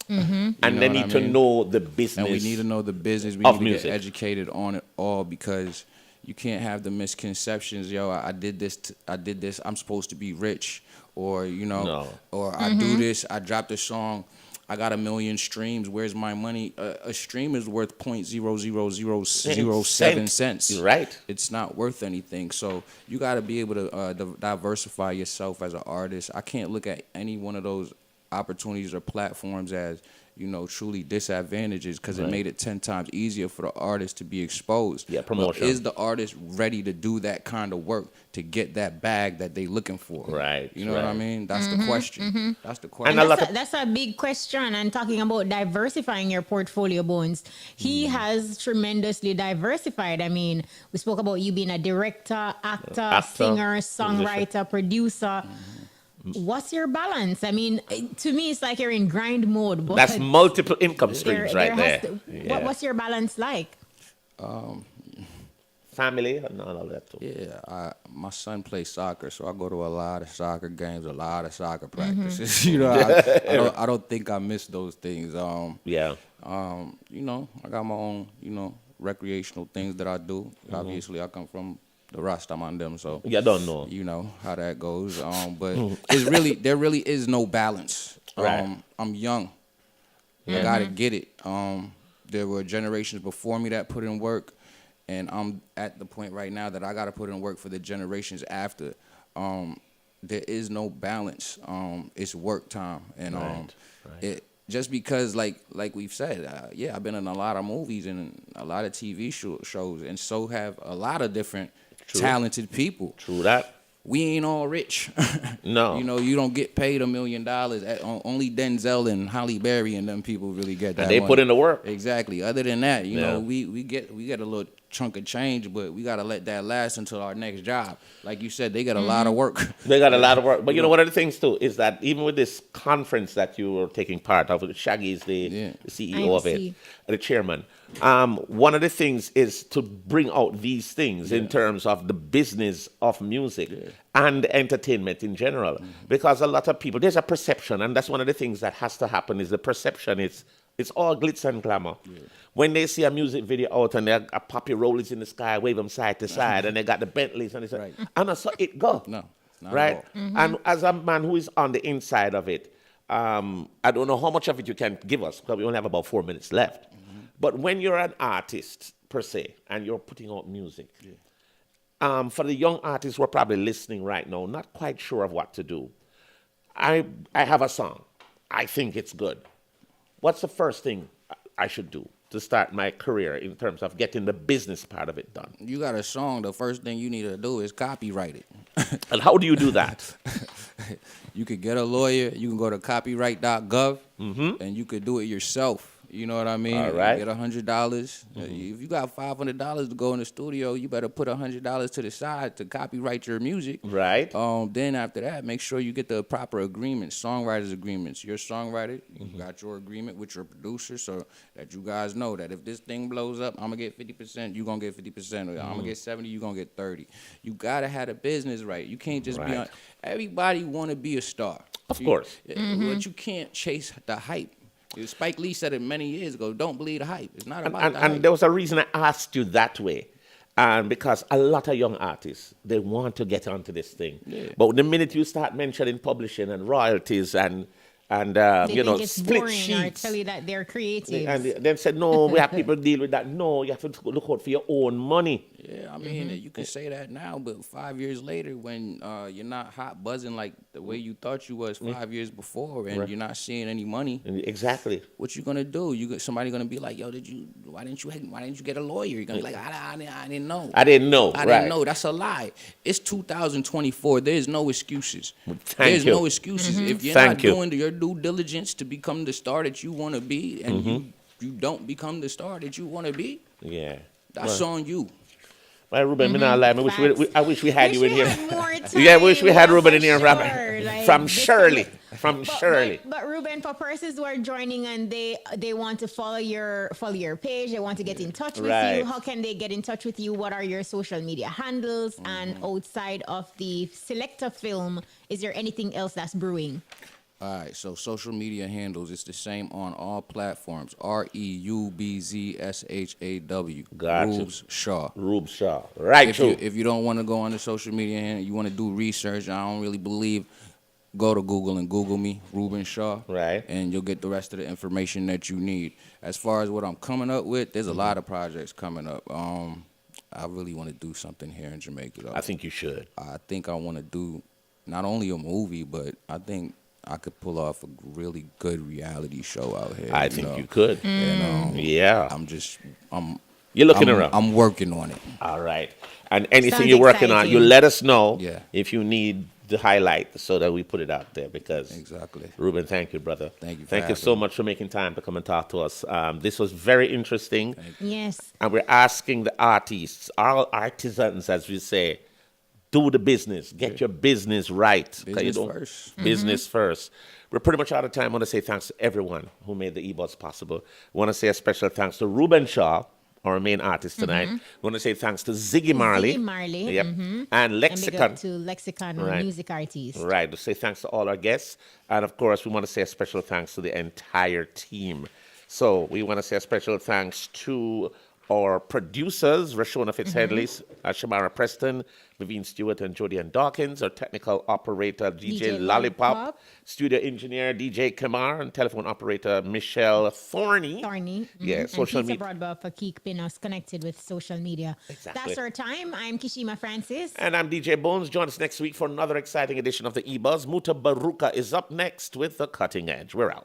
Speaker 1: And they need to know the business.
Speaker 11: And we need to know the business. We
Speaker 1: need to
Speaker 11: get educated on it all, because you can't have the misconceptions. Yo, I did this. I'm supposed to be rich, or or I do this. I dropped a song. I got 1 million streams. Where's my money? A stream is worth 0.00007 cents.
Speaker 1: Right.
Speaker 11: It's not worth anything. So you got to be able to diversify yourself as an artist. I can't look at any one of those opportunities or platforms as truly disadvantages, because it made it 10 times easier for the artist to be exposed.
Speaker 1: Yeah, promotion.
Speaker 11: But is the artist ready to do that kind of work to get that bag that they looking for?
Speaker 1: Right.
Speaker 11: You know what I mean? That's the question. That's the question.
Speaker 2: And that's a big question. And talking about diversifying your portfolio, Bones, he has tremendously diversified. I mean, we spoke about you being a director, actor, singer, songwriter, producer. What's your balance? I mean, to me, it's like you're in grind mode. But
Speaker 1: that's multiple income streams right there.
Speaker 2: What's your balance like?
Speaker 1: Family and all of that too.
Speaker 11: Yeah, my son plays soccer, so I go to a lot of soccer games, a lot of soccer practices. I don't think I miss those things. I got my own, recreational things that I do. Obviously, I come from the Rasta man them. So
Speaker 1: you don't know.
Speaker 11: You know how that goes. But there really is no balance.
Speaker 1: Right.
Speaker 11: I'm young. I gotta get it. There were generations before me that put in work, and I'm at the point right now that I gotta put in work for the generations after. There is no balance. It's work time, and it just because like we've said, I've been in a lot of movies and a lot of TV shows, and so have a lot of different talented people.
Speaker 1: True that.
Speaker 11: We ain't all rich.
Speaker 1: No.
Speaker 11: You know, you don't get paid $1 million. Only Denzel and Halle Berry and them people really get that.
Speaker 1: And they
Speaker 11: money.
Speaker 1: put in the work.
Speaker 11: Exactly. Other than that, you know, we get a little chunk of change, but we gotta let that last until our next job. Like you said, they got a lot of work.
Speaker 1: They got a lot of work. But you know, one of the things too is that even with this conference that you were taking part of, Shaggy is the CEO of it, the chairman. One of the things is to bring out these things in terms of the business of music and entertainment in general. Because a lot of people, there's a perception, and that's one of the things that has to happen is the perception. It's all glitz and glamour. When they see a music video out and a poppy rollers in the sky, wave them side to side, and they got the Bentleys, and they say, and I saw it go.
Speaker 11: No, not
Speaker 1: right?
Speaker 11: at all.
Speaker 1: And as a man who is on the inside of it, I don't know how much of it you can give us, because we only have about 4 minutes left. But when you're an artist, per se, and you're putting out music, for the young artists who are probably listening right now, not quite sure of what to do, I have a song. I think it's good. What's the first thing I should do to start my career in terms of getting the business part of it done?
Speaker 11: You got a song, the first thing you need to do is copyright it.
Speaker 1: And how do you do that?
Speaker 11: You could get a lawyer. You can go to copyright.gov, and you could do it yourself. You know what I mean?
Speaker 1: All right.
Speaker 11: You get $100. If you got $500 to go in the studio, you better put $100 to the side to copyright your music.
Speaker 1: Right.
Speaker 11: Then after that, make sure you get the proper agreements, songwriters agreements. You're a songwriter. You got your agreement with your producer, so that you guys know that if this thing blows up, I'm gonna get 50%. You gonna get 50%. Or I'm gonna get 70. You gonna get 30. You gotta have the business right. You can't just be on. Everybody wanna be a star.
Speaker 1: Of course.
Speaker 11: But you can't chase the hype. Spike Lee said it many years ago, don't believe the hype. It's not about the hype.
Speaker 1: And there was a reason I asked you that way. Because a lot of young artists, they want to get onto this thing. But the minute you start mentioning publishing and royalties and you know, split sheets.
Speaker 2: Or tell you that they're creative.
Speaker 1: And then said, no, we have people deal with that. No, you have to look out for your own money.
Speaker 11: Yeah, I mean, you can say that now, but 5 years later, when you're not hot buzzing like the way you thought you was 5 years before, and you're not seeing any money,
Speaker 1: exactly,
Speaker 11: what you gonna do? Somebody gonna be like, yo, why didn't you get a lawyer? You're gonna be like, I didn't know.
Speaker 1: I didn't know.
Speaker 11: I didn't know. That's a lie. It's 2024. There's no excuses. There's no excuses. If you're not doing your due diligence to become the star that you want to be, and you don't become the star that you want to be, that's on you.
Speaker 1: Well, Reuben, I wish we had you in here. I wish we had Reuben in here from Shirley.
Speaker 2: But Reuben, for persons who are joining and they want to follow your page, they want to get in touch with you, how can they get in touch with you? What are your social media handles? And outside of the Selector film, is there anything else that's brewing?
Speaker 11: All right, so social media handles, it's the same on all platforms. REUBZSHAW.
Speaker 1: Gotcha.
Speaker 11: Rubes Shaw.
Speaker 1: Rubes Shaw. Right,
Speaker 11: if you don't want to go on the social media handle, you want to do research, I don't really believe, go to Google and Google me, Reuben Shaw.
Speaker 1: Right.
Speaker 11: And you'll get the rest of the information that you need. As far as what I'm coming up with, there's a lot of projects coming up. I really want to do something here in Jamaica, though.
Speaker 1: I think you should.
Speaker 11: I think I want to do not only a movie, but I think I could pull off a really good reality show out here.
Speaker 1: I think you could.
Speaker 11: And,
Speaker 1: You're looking around.
Speaker 11: I'm working on it.
Speaker 1: All right. And anything you're working on, you let us know if you need the highlight so that we put it out there. Because Reuben, thank you, brother. Thank you so much for making time to come and talk to us. This was very interesting.
Speaker 2: Yes.
Speaker 1: And we're asking the artists, all artisans, as we say, do the business. Get your business right.
Speaker 11: Business first.
Speaker 1: Business first. We're pretty much out of time. I want to say thanks to everyone who made the EBUZZ possible. I want to say a special thanks to Reuben Shaw, our main artist tonight. I want to say thanks to Ziggy Marley.
Speaker 2: Yep.
Speaker 1: And Lexikhan.
Speaker 2: And big up to Lexikhan, our music artist.
Speaker 1: Right. To say thanks to all our guests. And of course, we want to say a special thanks to the entire team. So we want to say a special thanks to our producers, Rashona Fitzheadley, Shamara Preston, Vivian Stewart, and Jody Ann Dawkins. Our technical operator, DJ Lollipop. Studio engineer, DJ Kamar. And telephone operator, Michelle Thorny. Yeah, social
Speaker 2: and
Speaker 1: media.
Speaker 2: Broadbell for keeping us connected with social media.
Speaker 1: Exactly.
Speaker 2: That's our time. I'm Kishima Francis.
Speaker 1: And I'm DJ Bones. Join us next week for another exciting edition of the EBUZZ. Muta Baruka is up next with The Cutting Edge. We're out.